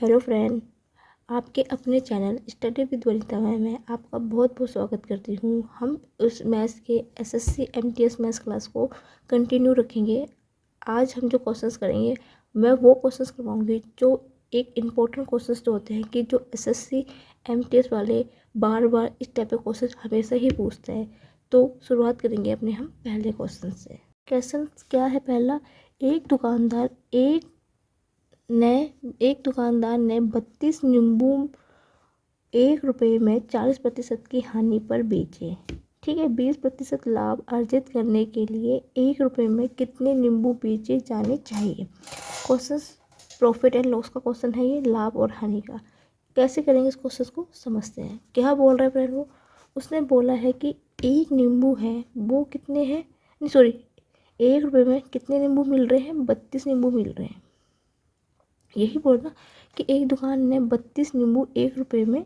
Hello friend, आपके अपने channel study with Vanita में आपका बहुत बहुत स्वागत करती हूँ। हम उस मैथ्स के एसएससी एमटीएस मैथ्स क्लास को कंटिन्यू रखेंगे। आज हम जो क्वेश्चंस करेंगे मैं वो क्वेश्चंस करवाऊँगी जो एक इम्पोर्टेंट क्वेश्चंस जो होते हैं कि जो एसएससी एमटीएस वाले बार बार इस टाइप के क्वेश्चन हमेशा ही पूछते हैं। तो शुरुआत करेंगे अपने हम पहले क्वेश्चन से। क्वेश्चन क्या है पहला, एक दुकानदार ने 32 नींबू 1 रुपये में 40% की हानि पर बेचे। ठीक है, 20% लाभ अर्जित करने के लिए 1 रुपये में कितने नींबू बेचे जाने चाहिए। क्वेश्चन प्रॉफिट एंड लॉस का क्वेश्चन है ये, लाभ और हानि का। कैसे करेंगे इस क्वेश्चन को समझते हैं। क्या बोल रहा है फ्रेंड, वो उसने बोला है कि एक नींबू है वो कितने हैं, नहीं सॉरी 1 रुपये में कितने नींबू मिल रहे हैं, 32 नींबू मिल रहे हैं। यही बोलना कि एक दुकान ने 32 नींबू 1 रुपये में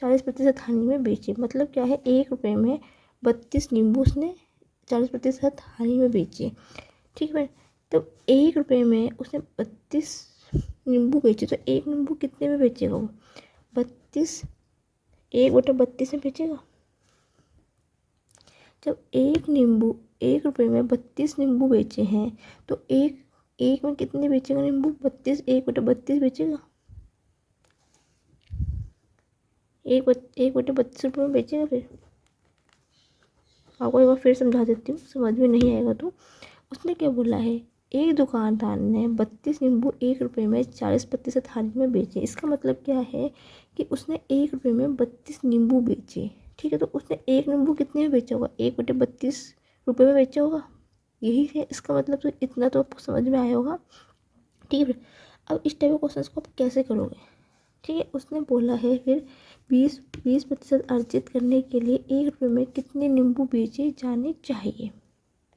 40% हानि में बेचे। मतलब क्या है, 1 रुपये में 32 नींबू उसने 40% हानि में बेचे। ठीक है, तो 1 रुपये में उसने 32 नींबू बेचे, तो एक नींबू कितने में बेचेगा वो, 32 1/32 में बेचेगा। जब एक नींबू 1 रुपये में 32 नींबू बेचे हैं तो एक में कितने बेचेगा नींबू, 32 1/32 बेचेगा। 1/32 रुपये में बेचेगा। फिर आपको एक बार फिर समझा देती हूँ, समझ में नहीं आएगा तो। उसने क्या बोला है, एक दुकानदार ने 32 नींबू 1 रुपये में 40% हानि में बेचे। इसका मतलब क्या है कि उसने 1 रुपये में 32 नींबू बेचे। ठीक है, तो उसने एक नींबू कितने में बेचा होगा, 1/32 रुपये में बेचा होगा। यही है इसका मतलब, तो इतना तो आपको समझ में आया होगा। ठीक है, अब इस टाइप के क्वेश्चन को आप कैसे करोगे। ठीक है, उसने बोला है फिर 20% अर्जित करने के लिए 1 रुपये में कितने नींबू बेचे जाने चाहिए।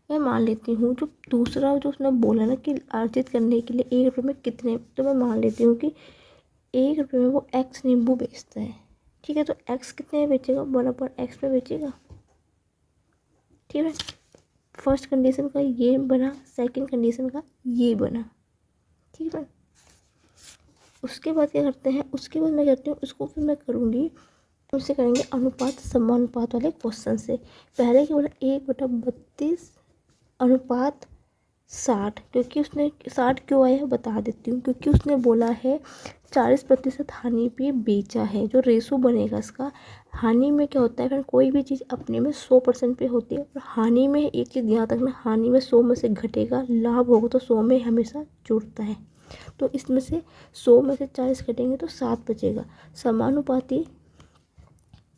मैं मान लेती हूँ जो दूसरा जो उसने बोला ना कि अर्जित करने के लिए 1 रुपये में कितने, तो मैं मान लेती हूँ कि 1 रुपये में वो x नींबू बेचता है। ठीक है, तो x कितने में बेचेगा, बराबर x में बेचेगा। ठीक है, फर्स्ट कंडीशन का ये बना, सेकंड कंडीशन का ये बना। ठीक है, उसके बाद क्या करते हैं, उसके बाद मैं कहती हूँ उसको फिर मैं करूँगी, उससे करेंगे अनुपात समानुपात वाले क्वेश्चन से। पहले क्या बोला, 1/32 अनुपात 60, क्योंकि उसने 60 क्यों आया बता देती हूँ, क्योंकि उसने बोला है 40% हानि पे बेचा है। जो रेशो बनेगा इसका, हानि में क्या होता है फिर, कोई भी चीज़ अपने में 100% पे होती है, और हानि में एक चीज़ याद रखना, हानि में 100 में से घटेगा, लाभ होगा तो 100 में हमेशा जुड़ता है। तो इसमें से 100 में से 40 घटेंगे तो 7 बचेगा। समानुपाती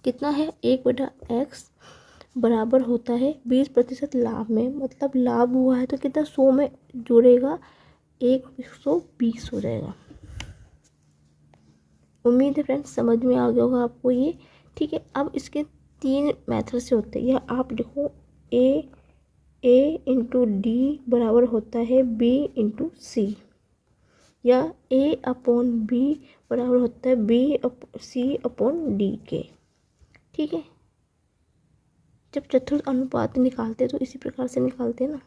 कितना है, 1/x बराबर होता है 20% लाभ में। मतलब लाभ हुआ है तो कितना, 100 में जुड़ेगा, 120 हो जाएगा। उम्मीद है फ्रेंड्स समझ में आ गया होगा आपको ये। ठीक है, अब इसके 3 मेथड से होते हैं। यह आप लिखो, A/D बराबर होता है B/C, या A/B बराबर होता है C/D के। ठीक है, जब चतुर्थ अनुपात निकालते हैं तो इसी प्रकार से निकालते हैं ना।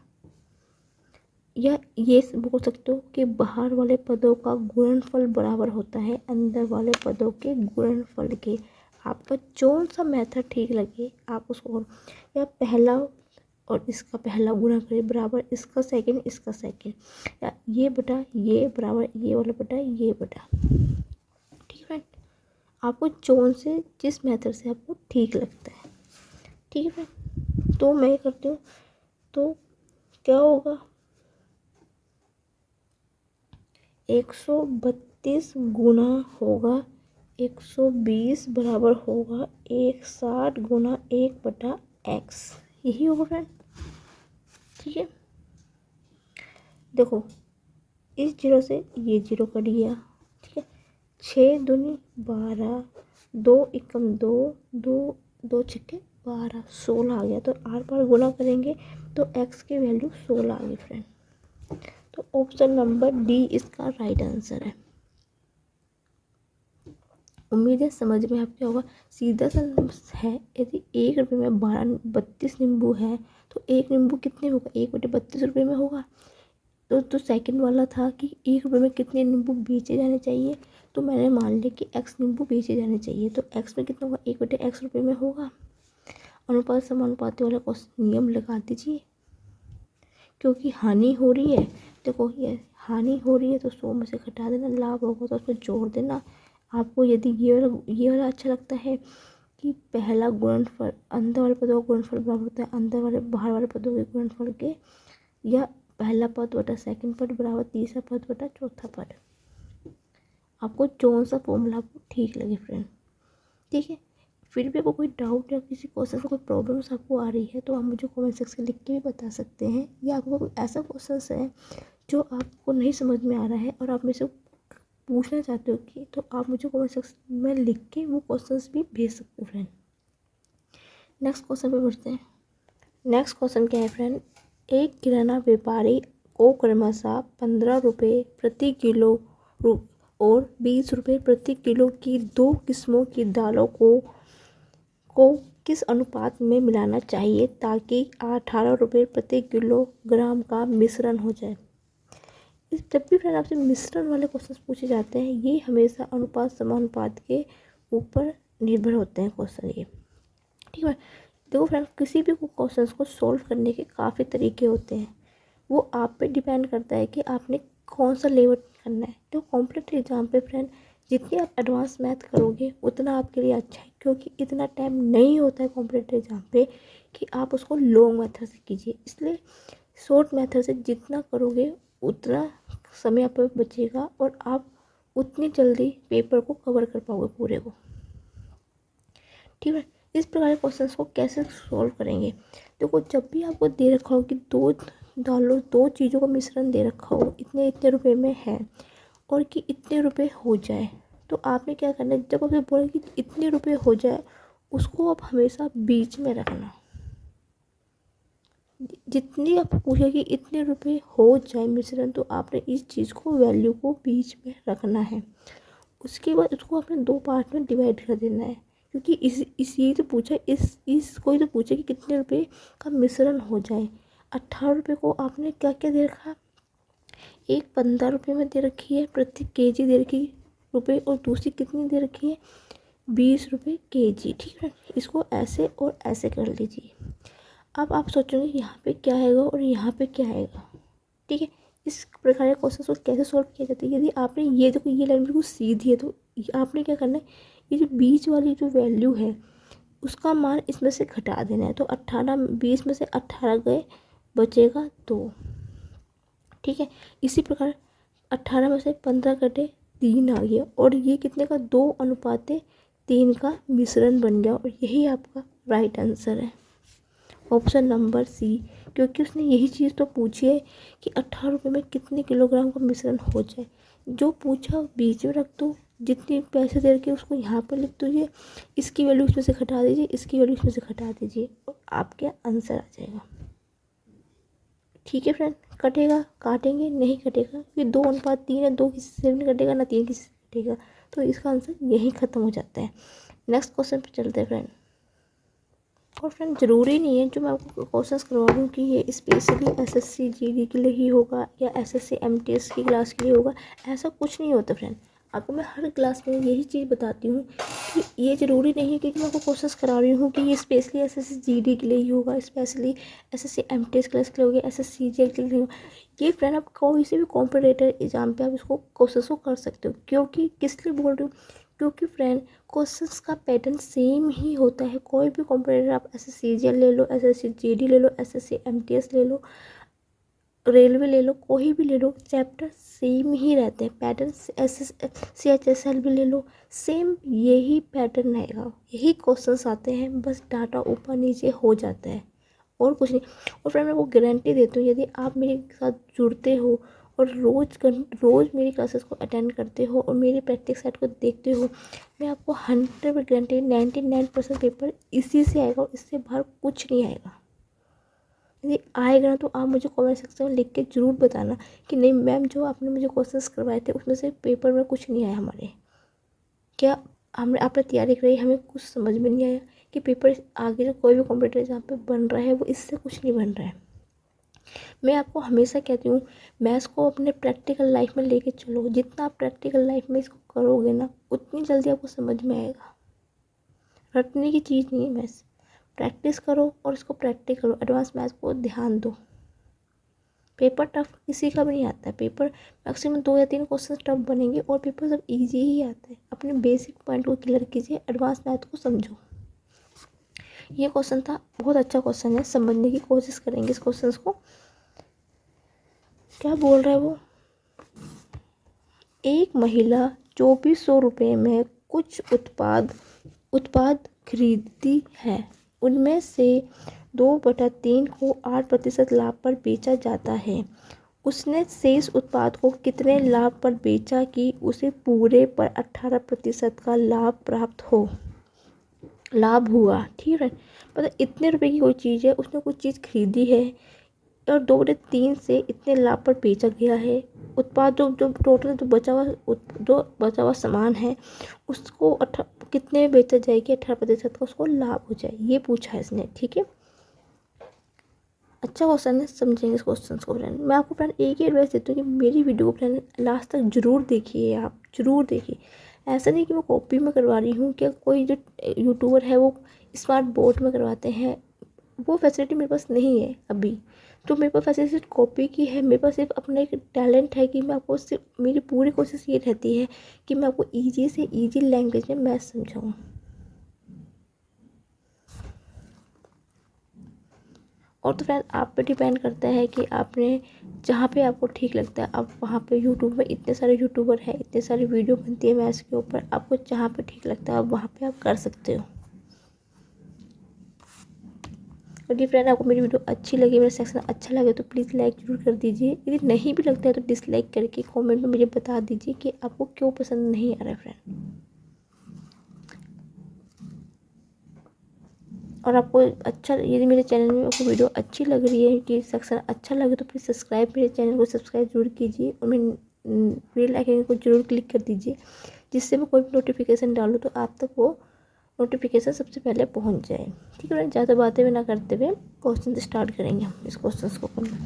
या ये बोल सकते हो कि बाहर वाले पदों का गुणनफल बराबर होता है अंदर वाले पदों के गुणनफल के। आपका कौन सा मेथड ठीक लगे आप उसको, या पहला और इसका पहला गुणा करें बराबर इसका सेकंड इसका सेकंड, या ये बटा ये बराबर ये वाला बटा ये बटा। ठीक है, आपको कौन से जिस मेथड से आपको ठीक लगता है। ठीक है, तो मैं करती हूँ, तो क्या होगा, 132 गुना होगा 120 बराबर होगा 160 गुना 1/x। यही होगा फ्रेंड। ठीक है, देखो इस जीरो से ये जीरो कट गया। ठीक है, 6 दूनी 12, 2 एकम 2, 2 छक्के 12, 16 आ गया। तो आर पार गुना करेंगे तो x की वैल्यू 16 आ गई फ्रेंड। तो ऑप्शन नंबर डी इसका राइट आंसर है। उम्मीद है समझ में आपके होगा। सीधा सा है, यदि 1 रुपये में 32 नींबू है तो एक नींबू कितने होगा, 1/32 रुपये में होगा। तो सेकंड वाला था कि 1 रुपये में कितने नींबू बेचे जाने चाहिए, तो मैंने मान लिया कि x नींबू बेचे जाने चाहिए। तो x में कितना होगा, 1/x रुपये में होगा। अनुपात समानुपाती वाला नियम लगा दीजिए, क्योंकि हानि हो रही है, देखो ये हानि हो रही है तो 100 में से घटा देना, लाभ होगा तो उसमें जोड़ देना। आपको यदि ये वाला अच्छा लगता है कि पहला गुणनफल अंदर वाले पदों का गुणनफल बराबर होता है अंदर वाले बाहर वाले पदों के गुणनफल के, या पहला पद बटा सेकंड पद बराबर तीसरा पद बटा चौथा पद, आपको कौन सा फॉर्मूला आपको ठीक लगे फ्रेंड। ठीक है, फिर भी आपको कोई डाउट या किसी क्वेश्चन से कोई प्रॉब्लम्स आपको आ रही है तो आप मुझे कमेंट सेक्शन लिख के भी बता सकते हैं, या आपको कोई ऐसा क्वेश्चन है जो आपको नहीं समझ में आ रहा है और आप मेरे से पूछना चाहते हो कि, तो आप मुझे कमेंट सेक्शन में लिख के वो क्वेश्चंस भी भेज सकते हो फ्रेंड। नेक्स्ट क्वेश्चन पे बढ़ते हैं। नेक्स्ट क्वेश्चन क्या है फ्रेंड, एक किराना व्यापारी को क्रमशः 15 रुपये प्रति किलो और 20 रुपये प्रति किलो की 2 किस्मों की दालों को किस अनुपात में मिलाना चाहिए ताकि 18 रुपये प्रति किलोग्राम का मिश्रण हो जाए। जब भी फ्रेंड आपसे मिश्रण वाले क्वेश्चन पूछे जाते हैं, ये हमेशा अनुपात समानुपात के ऊपर निर्भर होते हैं क्वेश्चन ये। ठीक है, देखो फ्रेंड, किसी भी क्वेश्चन को सॉल्व करने के काफ़ी तरीके होते हैं, वो आप पे डिपेंड करता है कि आपने कौन सा लेवल करना है। तो कॉम्पिटिटिव एग्जाम पे फ्रेंड जितनी आप एडवांस मैथ करोगे उतना आपके लिए अच्छा है, क्योंकि इतना टाइम नहीं होता है कॉम्पिटिटिव एग्जाम पे कि आप उसको लॉन्ग मेथड से कीजिए। इसलिए शॉर्ट मेथड से जितना करोगे उतना समय आप पे बचेगा और आप उतनी जल्दी पेपर को कवर कर पाओगे पूरे को। ठीक है, इस प्रकार के क्वेश्चंस को कैसे सॉल्व करेंगे। देखो, जब भी आपको दे रखा हो कि दो चीज़ों का मिश्रण दे रखा हो, इतने इतने रुपए में है और कि इतने रुपए हो जाए, तो आपने क्या करना है, जब आपसे बोले कि इतने रुपए हो जाए, उसको आप हमेशा बीच में रखना। जितनी आप पूछे कि इतने रुपए हो जाए मिश्रण, तो आपने इस चीज़ को वैल्यू को बीच में रखना है। उसके बाद उसको आपने 2 पार्ट में डिवाइड कर देना है, क्योंकि इसी तो पूछा, इस कोई तो पूछे कि कितने रुपए का मिश्रण हो जाए। 18 रुपये को आपने क्या क्या दे रखा, एक 15 रुपये में दे रखी है प्रति केजी दे रखी रुपये, और दूसरी कितनी दे रखी है 20 रुपये केजी। ठीक है, इसको ऐसे और ऐसे कर लीजिए। अब आप सोचोगे यहाँ पे क्या आएगा और यहाँ पे क्या आएगा। ठीक है, इस प्रकार के क्वेश्चन को कैसे सॉल्व किया जाता है, यदि आपने ये देखो ये लाइन बिल्कुल सीधी है, तो आपने क्या करना है, ये जो बीच वाली जो वैल्यू है उसका मान इसमें से घटा देना है। तो 18 20 में से 18 गए, बचेगा 2। ठीक है, इसी प्रकार 18 में से 15 कटे 3 आ गया, और ये कितने का 2:3 का मिश्रण बन गया, और यही आपका राइट आंसर है, ऑप्शन नंबर सी। क्योंकि उसने यही चीज़ तो पूछी है कि 18 रुपये में कितने किलोग्राम का मिश्रण हो जाए। जो पूछा बीच में रख दो, जितने पैसे दे रखे उसको यहाँ पर लिख दीजिए, इसकी वैल्यू इसमें से घटा दीजिए, इसकी वैल्यू इसमें से घटा दीजिए, और आपके आंसर आ जाएगा। ठीक है फ्रेंड, कटेगा काटेंगे नहीं कटेगा, क्योंकि 2:3 है, 2 किसी से नहीं कटेगा ना 3 किसी से कटेगा, तो इसका आंसर यही ख़त्म हो जाता है। नेक्स्ट क्वेश्चन पे चलते हैं फ्रेंड। और फ्रेंड ज़रूरी नहीं है जो मैं आपको क्वेश्चंस करवा रही हूँ कि ये स्पेशली एसएससी जीडी के लिए ही होगा या एसएससी एमटीएस की क्लास के लिए होगा, ऐसा कुछ नहीं होता फ्रेंड। आपको मैं हर क्लास में यही चीज़ बताती हूँ कि ये ज़रूरी नहीं है कि मैं आपको क्वेश्चंस करा रही हूँ कि ये स्पेशली एसएससी जीडी के लिए ही होगा, स्पेशली एसएससी एमटीएस क्लास के लिए होगा, एसएससी जीडी के लिए होगा। ये फ्रेंड आप कोई से भी कॉम्पिटिटिव एग्जाम पे आप इसको क्वेश्चंस को कर सकते हो। क्योंकि किस लिए बोल रही हूँ, क्योंकि फ्रेंड क्वेश्चंस का पैटर्न सेम ही होता है। कोई भी कॉम्पिटिटर आप एसएससी सीजीएल ले लो, एसएससी जीडी ले लो, एसएससी एमटीएस ले लो, रेलवे ले लो, कोई भी ले लो, चैप्टर सेम ही रहते हैं। पैटर्न CHSL भी ले लो, सेम यही पैटर्न रहेगा, यही क्वेश्चंस आते हैं, बस डाटा ऊपर नीचे हो जाता है और कुछ नहीं। और फ्रेंड मैं वो गारंटी देती हूँ, यदि आप मेरे साथ जुड़ते हो और रोज़ मेरी क्लासेस को अटेंड करते हो और मेरी प्रैक्टिस सेट को देखते हो, मैं आपको 100% गारंटी 99% पेपर इसी से आएगा और इससे बाहर कुछ नहीं आएगा। यदि आएगा ना तो आप मुझे कमेंट सेक्शन में लिख के ज़रूर बताना कि नहीं मैम जो आपने मुझे क्वेश्चंस करवाए थे उसमें से पेपर में कुछ नहीं आया हमारे, क्या आपने तैयारी कराई, हमें कुछ समझ में नहीं आया कि पेपर आगे जो कोई भी कॉम्पिटिटर जहाँ पे बन रहा है वो इससे कुछ नहीं बन रहा है। मैं आपको हमेशा कहती हूँ मैथ्स को अपने प्रैक्टिकल लाइफ में लेके चलो। जितना आप प्रैक्टिकल लाइफ में इसको करोगे ना उतनी जल्दी आपको समझ में आएगा। रटने की चीज़ नहीं है मैथ्स, प्रैक्टिस करो और इसको प्रैक्टिस करो। एडवांस मैथ्स को ध्यान दो। पेपर टफ किसी का भी नहीं आता है, पेपर मैक्सिमम 2 या 3 क्वेश्चन टफ बनेंगे और पेपर सब इजी ही आता है। अपने बेसिक पॉइंट को क्लियर कीजिए, एडवांस मैथ को समझो। ये क्वेश्चन था, बहुत अच्छा क्वेश्चन है, समझने की कोशिश करेंगे इस क्वेश्चन को। क्या बोल रहा है वो, एक महिला 2400 रुपये में कुछ उत्पाद खरीदती है। उनमें से 2/3 को 8% लाभ पर बेचा जाता है। उसने शेष उत्पाद को कितने लाभ पर बेचा कि उसे पूरे पर 18% का लाभ हुआ। ठीक है, मतलब इतने रुपए की कोई चीज़ है, उसने कोई चीज़ खरीदी है और 2/3 से इतने लाभ पर बेचा गया है। उत्पाद जो टोटल जो बचा हुआ सामान है उसको कितने में बेचा जाए कि 18% का उसको लाभ हो जाए, ये पूछा है इसने। ठीक है, अच्छा क्वेश्चन है, समझेंगे इस क्वेश्चन को फ्रेंड। मैं आपको फ्रेंड एक ही एडवाइस देती हूँ कि मेरी वीडियो को फ्रेंड लास्ट तक जरूर देखिए, आप जरूर देखिए। ऐसा नहीं कि मैं कॉपी में करवा रही हूँ, क्या कोई जो यूट्यूबर है वो स्मार्ट बोर्ड में करवाते हैं, वो फैसिलिटी मेरे पास नहीं है अभी। तो मेरे पास फैसिलिटी कॉपी की है, मेरे पास सिर्फ अपना एक टैलेंट है कि मैं आपको सिर्फ, मेरी पूरी कोशिश ये रहती है कि मैं आपको ईजी से ईजी लैंग्वेज में मैथ समझाऊँ। और तो फ्रेंड आप पे डिपेंड करता है कि आपने जहाँ पे आपको ठीक लगता है, आप वहाँ पे यूट्यूब में इतने सारे यूट्यूबर हैं, इतने सारी वीडियो बनती है मैथ्स के ऊपर, आपको जहाँ पे ठीक लगता है आप वहाँ पे आप कर सकते हो। यदि फ्रेंड आपको मेरी वीडियो अच्छी लगी, मेरा सेक्शन अच्छा लगे तो प्लीज़ लाइक जरूर कर दीजिए। यदि नहीं भी लगता है तो डिसलाइक करके कमेंट में मुझे बता दीजिए कि आपको क्यों पसंद नहीं आ रहा है फ्रेंड। और आपको अच्छा, यदि मेरे चैनल में आपको वीडियो अच्छी लग रही है कि सेक्शन अच्छा लगे तो प्लीज़ सब्सक्राइब, मेरे चैनल को सब्सक्राइब जरूर कीजिए और मैं बेल आइकन को जरूर क्लिक कर दीजिए, जिससे मैं कोई भी नोटिफिकेशन डालूँ तो आप तक वो नोटिफिकेशन सबसे पहले पहुंच जाए। ठीक है, ज़्यादा बातें भी ना करते हुए क्वेश्चन स्टार्ट करेंगे हम इस क्वेश्चन को करना।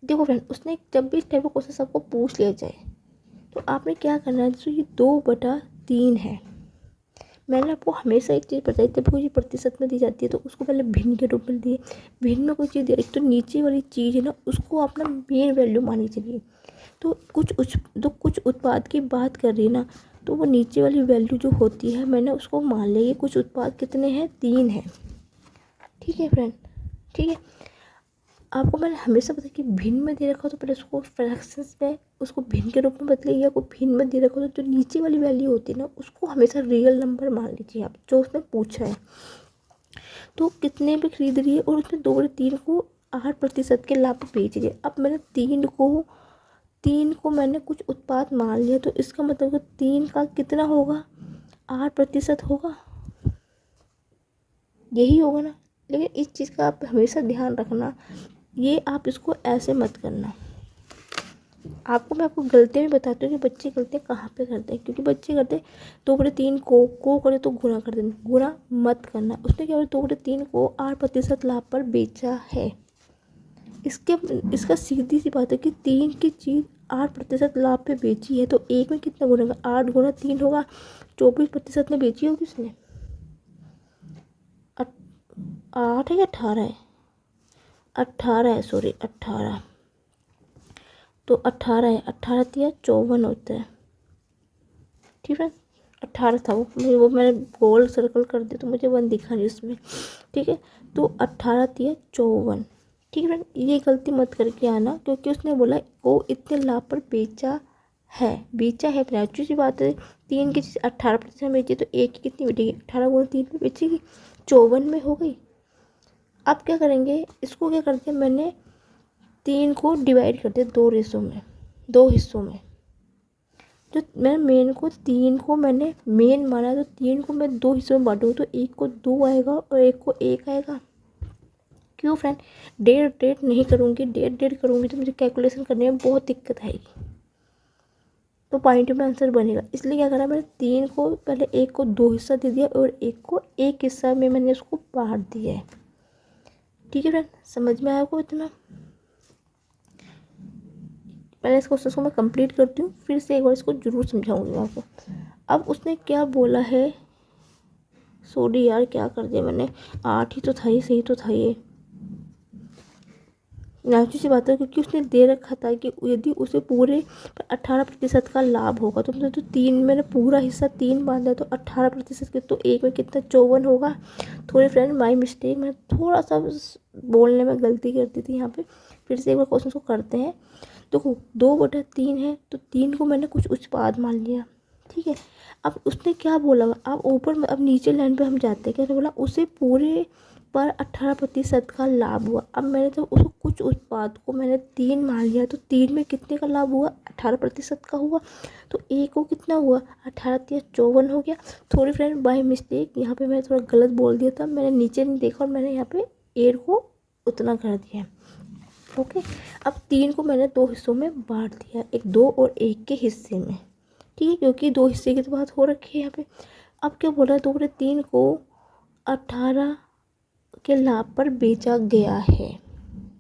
देखो फ्रेंड, उसने जब भी इस टाइप का क्वेश्चन आपको पूछ लिया जाए तो आपने क्या करना है, जो ये 2/3 है, मैंने आपको हमेशा एक चीज़ बताई, जब कोई प्रतिशत में दी जाती है तो उसको पहले भिन्न के रूप में दिए। भिन्न में कोई चीज़ दी एक तो नीचे वाली चीज़ है ना उसको अपना मेन वैल्यू मानी चलिए। तो कुछ उत्पाद की बात कर रही है ना, तो वो नीचे वाली वैल्यू जो होती है मैंने उसको मान लिया। कुछ उत्पाद कितने हैं, 3 हैं। ठीक है फ्रेंड, ठीक है। आपको मैंने हमेशा बताया कि भिन्न में दे रखा हो तो पहले उसको फ्रैक्शंस में उसको भिन्न के रूप में बदलिए, या कोई भिन्न में दे रखा हो तो जो नीचे वाली वैल्यू होती है ना उसको हमेशा रियल नंबर मान लीजिए आप, जो उसने पूछा है। तो कितने में खरीद रही है और उसने 2/3 को 8% के लाभ पे बेच दिया। अब मैंने 3 को मैंने कुछ उत्पाद मान लिया, तो इसका मतलब कि 3 का कितना होगा, 8% होगा, यही होगा ना। लेकिन इस चीज़ का आप हमेशा ध्यान रखना, ये आप इसको ऐसे मत करना। मैं आपको गलतियाँ भी बताती हूँ कि बच्चे गलतियाँ कहाँ पे करते हैं, क्योंकि बच्चे करते हैं 2/3 को करे तो गुणा कर देना, गुणा मत करना। उसने क्या बोला, 2/3 को 8% लाभ पर बेचा है। इसका सीधी सी बात है कि 3 की चीज़ 8% लाभ पे बेची है तो एक में कितना गुना होगा, 8 × 3 होगा, 24% में बेची होगी उसने। 8 है या 18 है, 18 है, सॉरी 18। तो 18 है, 18 या 54 होता है। ठीक है, 18 था वो मैंने गोल सर्कल कर दिया तो मुझे 1 दिखा नहीं उसमें। ठीक है, तो 18 या 54। ठीक है, ये गलती मत करके आना, क्योंकि उसने बोला वो इतने लाभ पर बेचा है अच्छी सी बात है। 3 की चीज़ 18% बेची तो एक की कितनी बेचेगी, 18 × 3 में बेचेगी, 54 में हो गई। अब क्या करेंगे, इसको क्या करते हैं, मैंने 3 को डिवाइड कर दिया 2 हिस्सों में। जो मैं मेन को 3 को मैंने मेन माना, तो 3 को मैं 2 हिस्सों में बांटूँ तो एक को 2 आएगा और एक को 1 आएगा। क्यों फ्रेंड, डेढ़ नहीं करूँगी, डेढ़ करूँगी तो मुझे कैलकुलेशन करने में बहुत दिक्कत आएगी, तो पॉइंट में आंसर बनेगा। इसलिए क्या करा, मैंने 3 को पहले एक को 2 हिस्सा दे दिया और एक को 1 हिस्सा में मैंने उसको बांट दिया है। ठीक है फ्रेंड, समझ में आया आपको इतना। पहले इस क्वेश्चन को मैं कंप्लीट करती हूँ, फिर से एक बार इसको जरूर समझाऊंगी आपको। अब उसने क्या बोला है, सॉरी यार क्या कर दिया मैंने, 8 ही तो था, ये सही तो था ये। नेचुरल सी बात है, क्योंकि उसने दे रखा था कि यदि उसे पूरे 18% का लाभ होगा, तो मतलब तो 3, मैंने पूरा हिस्सा 3 बांधा, तो 18% के, तो एक में कितना 54 होगा। थोड़ी फ्रेंड माय मिस्टेक, मैं थोड़ा सा बोलने में गलती कर दी थी यहाँ पे। फिर से एक बार क्वेश्चन को करते हैं। देखो 2/3 है, तो 3 को मैंने कुछ उत्पाद मान लिया, ठीक है। अब उसने क्या बोला, अब ऊपर में, अब नीचे लाइन पे हम जाते हैं, क्या बोला, उसे पूरे पर 18% का लाभ हुआ। अब मैंने तो उसको कुछ उत्पाद को मैंने 3 मान लिया, तो 3 में कितने का लाभ हुआ, 18% का हुआ। तो एक को कितना हुआ, 18 या 54 हो गया। थोड़ी फ्रेंड बाय मिस्टेक यहाँ पे मैं थोड़ा गलत बोल दिया था, मैंने नीचे नहीं देखा और मैंने यहाँ पे 8 को उतना कर दिया। ओके, अब 3 को मैंने 2 हिस्सों में बांट दिया, एक 2 और 1 के हिस्से में, ठीक है, क्योंकि 2 हिस्से की तो बात हो रखी है यहाँ पे। अब क्या बोल रहा है, 2/3 को 18 के लाभ पर बेचा गया है।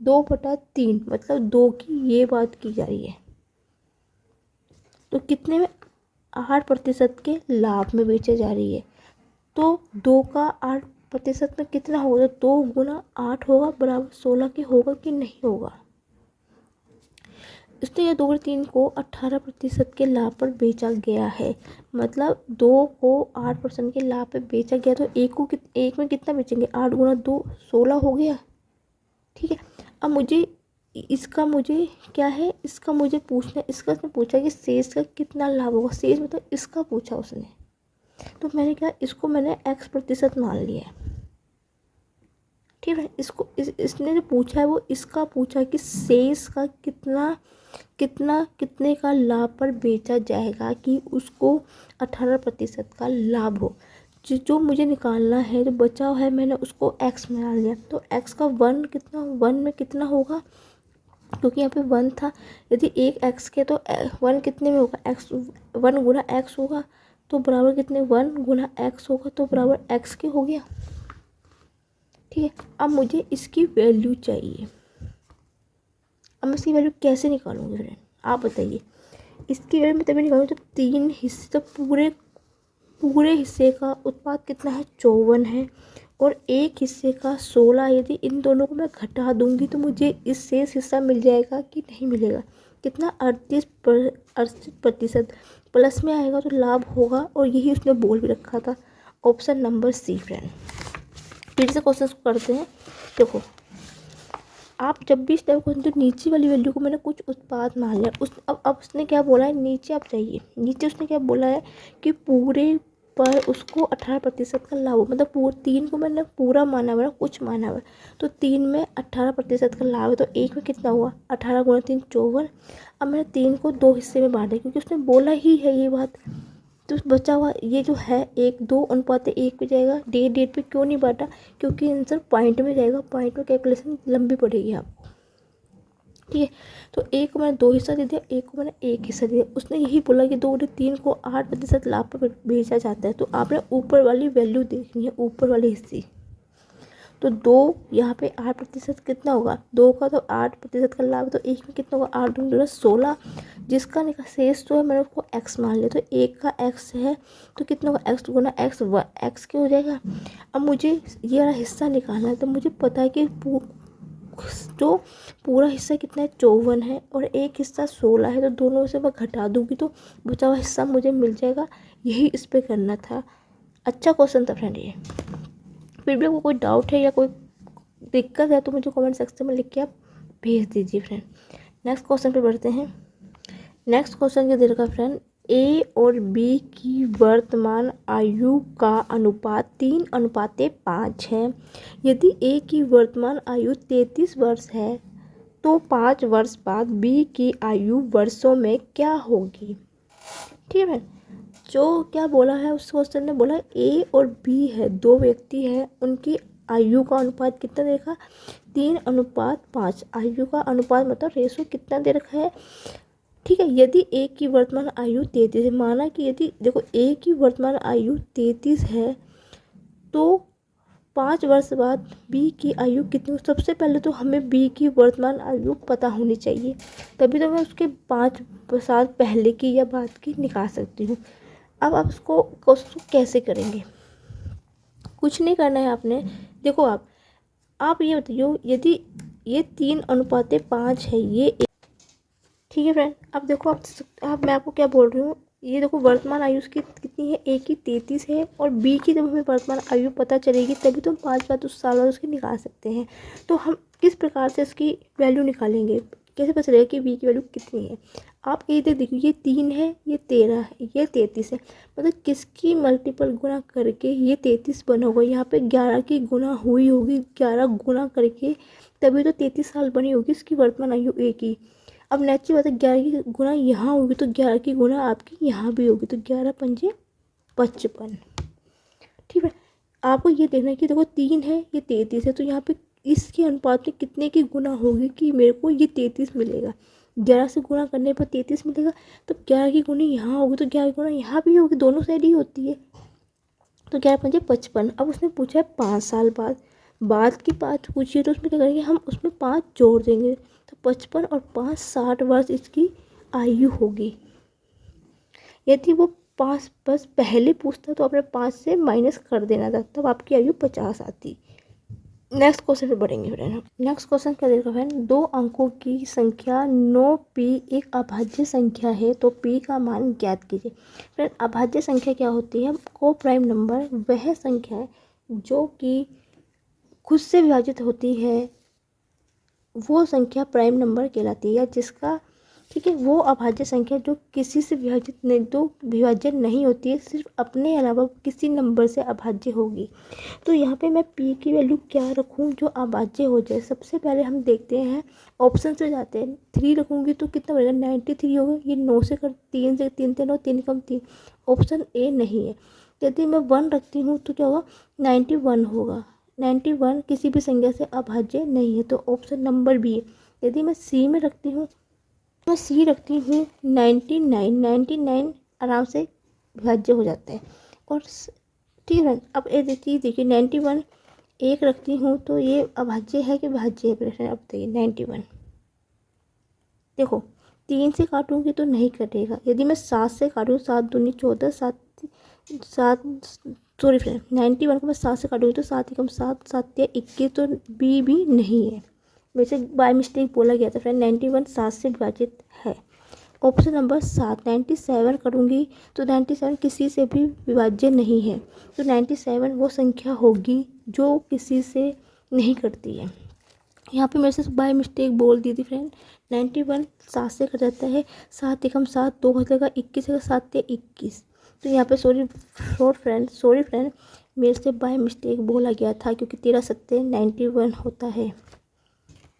2/3 मतलब 2 की ये बात की जा रही है, तो कितने में, 8% के लाभ में बेचे जा रही है। तो 2 का 8% में कितना होगा, 2 गुना 8 होगा बराबर 16 के, होगा कि नहीं होगा। इसलिए 2/3 को 18% के लाभ पर बेचा गया है, मतलब 2 को 8% के लाभ पर बेचा गया, तो एक में कितना बेचेंगे, 8 गुना 2 16 हो गया, ठीक है। अब मुझे क्या है, इसका मुझे पूछना, इसका उसने पूछा कि शेष का कितना लाभ होगा, शेष मतलब इसका पूछा उसने, तो मैंने क्या, इसको मैंने x% मान लिया है, ठीक है। इसको इसने जो पूछा है वो इसका पूछा कि शेष का कितने का लाभ पर बेचा जाएगा कि उसको 18% का लाभ हो। जो मुझे निकालना है, जो बचा है, मैंने उसको x में डाल दिया, तो x का 1 में कितना होगा, क्योंकि यहाँ पे 1 था, यदि एक x के, तो 1 कितने में होगा, x 1 गुना x होगा, तो बराबर कितने, 1 गुना x होगा, तो बराबर x के हो गया, ठीक है। अब मुझे इसकी वैल्यू चाहिए, अब मैं इसकी वैल्यू कैसे निकालूंगी फ्रेंड, आप बताइए। इसकी वैल्यू मैं तभी निकालूंगी जब 3 हिस्से, तो पूरे हिस्से का उत्पाद कितना है, 54 है, और एक हिस्से का 16। यदि इन दोनों को मैं घटा दूंगी तो मुझे इस शेष हिस्सा मिल जाएगा कि नहीं मिलेगा, कितना, 38% प्लस में आएगा तो लाभ होगा, और यही उसने बोल भी रखा था, ऑप्शन नंबर सी फ्रेंड। फिर से क्वेश्चन को करते हैं। देखो आप जब भी इस टाइप क्वेश्चन, तो नीचे वाली वैल्यू को मैंने कुछ उत्पाद मान लिया, अब उसने क्या बोला है, नीचे आप चाहिए, नीचे उसने क्या बोला है कि पूरे पर उसको 18% का लाभ हो, मतलब पूरे 3 को मैंने पूरा माना हुआ, कुछ माना हुआ, तो 3 में 18% का लाभ है, तो एक में कितना हुआ, 18 गुणा 3 54। अब मैंने 3 को 2 हिस्से में बांटा, क्योंकि उसने बोला ही है ये बात, तो बचा हुआ ये जो है 1:2:1 पे जाएगा। डेट पे क्यों नहीं बांटा, क्योंकि आंसर पॉइंट में जाएगा, पॉइंट में कैलकुलेशन लंबी पड़ेगी आपको, ठीक है। तो एक को मैंने 2 हिस्सा दे दिया, एक को मैंने 1 हिस्सा दे दिया। उसने यही बोला कि 2/3 को 8% लाभ पर बेचा जाता है, तो आपने ऊपर वाली वैल्यू देखनी है, ऊपर वाले हिस्से, तो 2 यहाँ पे 8% कितना होगा, 2 का तो 8% का लाभ, तो एक में कितना होगा, 8 दूनी 16, जिसका शेष जो है मैंने उसको x मान लिया, तो एक का x है, तो कितना होगा, x गुना x, x के हो जाएगा। अब मुझे ये वाला हिस्सा निकालना है, तो मुझे पता है कि जो पूरा हिस्सा कितना है, 54 है, और एक हिस्सा 16 है, तो दोनों से मैं घटा दूंगी तो बचा हुआ हिस्सा मुझे मिल जाएगा, यही इस पर करना था। अच्छा क्वेश्चन था फ्रेंड ये। फिर भी आपको कोई डाउट है या कोई दिक्कत है तो मुझे कमेंट सेक्शन में लिख के आप भेज दीजिए फ्रेंड। नेक्स्ट क्वेश्चन पे बढ़ते हैं। नेक्स्ट क्वेश्चन के दे रखा फ्रेंड, ए और बी की वर्तमान आयु का अनुपात 3:5 है। यदि ए की वर्तमान आयु 33 वर्ष है तो 5 वर्ष बाद बी की आयु वर्षों में क्या होगी, ठीक है। जो क्या बोला है उस क्वेश्चन ने बोला ए और बी है, 2 व्यक्ति है, उनकी आयु का अनुपात कितना दे रखा, 3:5। आयु का अनुपात मतलब रेशो कितना दे रखा है, ठीक है। यदि ए की वर्तमान आयु 33 है, माना कि यदि देखो ए की वर्तमान आयु 33 है तो 5 वर्ष बाद बी की आयु कितनी हो। सबसे पहले तो हमें बी की वर्तमान आयु पता होनी चाहिए, तभी तो मैं उसके 5 साल पहले की या बाद की निकाल सकती हूँ। अब आप उसको क्वेश्चन कैसे करेंगे, कुछ नहीं करना है आपने। देखो आप ये बताइए, यदि ये 3:5 है, ये ठीक है फ्रेंड। अब देखो आप मैं आपको क्या बोल रही हूँ, ये देखो वर्तमान आयु उसकी कितनी है, ए की 33 है, और बी की जब हमें वर्तमान आयु पता चलेगी तभी तो हम 5 बार उस साल बाद उसकी निकाल सकते हैं। तो हम किस प्रकार से इसकी वैल्यू निकालेंगे, कैसे पता चलेगा कि बी की वैल्यू कितनी है। आप इधर देखिए, ये 3 है, ये 13 है, ये 33 है, मतलब किसकी मल्टीपल गुना करके ये 33 बना होगा। यहाँ पे 11 की गुना हुई होगी, 11 गुना करके तभी तो 33 साल बनी होगी इसकी वर्तमान आयु ए की। अब नेचुरल बात है, 11 की गुना यहाँ होगी तो 11 की गुना आपकी यहाँ भी होगी, तो 11 पंजे 55। ठीक है, आपको ये देखना है कि देखो 3 है, ये 33 है, तो यहाँ पे इसके अनुपात में कितने की गुना होगी कि मेरे को ये 33 मिलेगा। 11 से गुना करने पर 33 मिलेगा, तो 11 की गुनी यहाँ होगी तो 11 की गुना यहाँ भी होगी, दोनों साइड ही होती है, तो 11 पंजे 55। अब उसने पूछा है 5 साल बाद की बात पूछिए, तो उसमें क्या करेंगे, हम उसमें 5 जोड़ देंगे, तो 55 और 5 60 वर्ष इसकी आयु होगी। यदि वो 5 बस पहले पूछता तो आपने 5 से माइनस कर देना था, तब आपकी आयु 50 आती। नेक्स्ट क्वेश्चन पे बढ़ेंगे फ्रेंड। नेक्स्ट क्वेश्चन क्या देगा फ्रेंड, 2 अंकों की संख्या 9p एक अभाज्य संख्या है, तो p का मान ज्ञात कीजिए। फ्रेंड अभाज्य संख्या क्या होती है, को प्राइम नंबर वह संख्या है जो कि खुद से विभाजित होती है, वो संख्या प्राइम नंबर कहलाती है, या जिसका ठीक है वो अभाज्य संख्या जो किसी से विभाजित नहीं, तो विभाजन नहीं होती है, सिर्फ अपने अलावा किसी नंबर से अभाज्य होगी। तो यहाँ पे मैं p की वैल्यू क्या रखूँ जो अभाज्य हो जाए। सबसे पहले हम देखते हैं, ऑप्शन से जाते हैं, 3 रखूँगी तो कितना बनेगा, 93 होगा। ये 9 से कर 3 से 3 3 3 कम 3, ऑप्शन ए नहीं है। यदि मैं 1 रखती हूँ तो क्या होगा, 91 होगा। 91 किसी भी संख्या से अभाज्य नहीं है, तो ऑप्शन नंबर बी है। यदि मैं सी में रखती हूँ, मैं सी रखती हूँ 99 आराम से विभाज्य हो जाता है। और ठीक है, अब ये देखिए 91 एक रखती हूँ तो ये अभाज्य है कि विभाज्य है प्रश्न। अब देखिए 91 देखो 3 से काटूंगी तो नहीं कटेगा। यदि मैं 7 से काटूँ, 7 दूनी 14, 7 सॉरी फ्रेंड 91 को मैं 7 से काटूंगी तो 7 एकम 7, 7 या 21, तो बी भी नहीं है। वैसे बाय मिस्टेक बोला गया था फ्रेंड, 91 7 से विभाजित है। ऑप्शन नंबर 7 97 करूँगी तो 97 किसी से भी विभाज्य नहीं है, तो 97 वो संख्या होगी जो किसी से नहीं कटती है। यहाँ पे मेरे से बाय मिस्टेक बोल दी थी फ्रेंड, 91 7 से कट जाता है, 7 एकम 7 2 हो जाएगा, 21 का 7 या 21, तो यहाँ पे सॉरी फ्रेंड मेरे से बाय मिस्टेक बोला गया था, क्योंकि 13 सत्ते 91 होता है।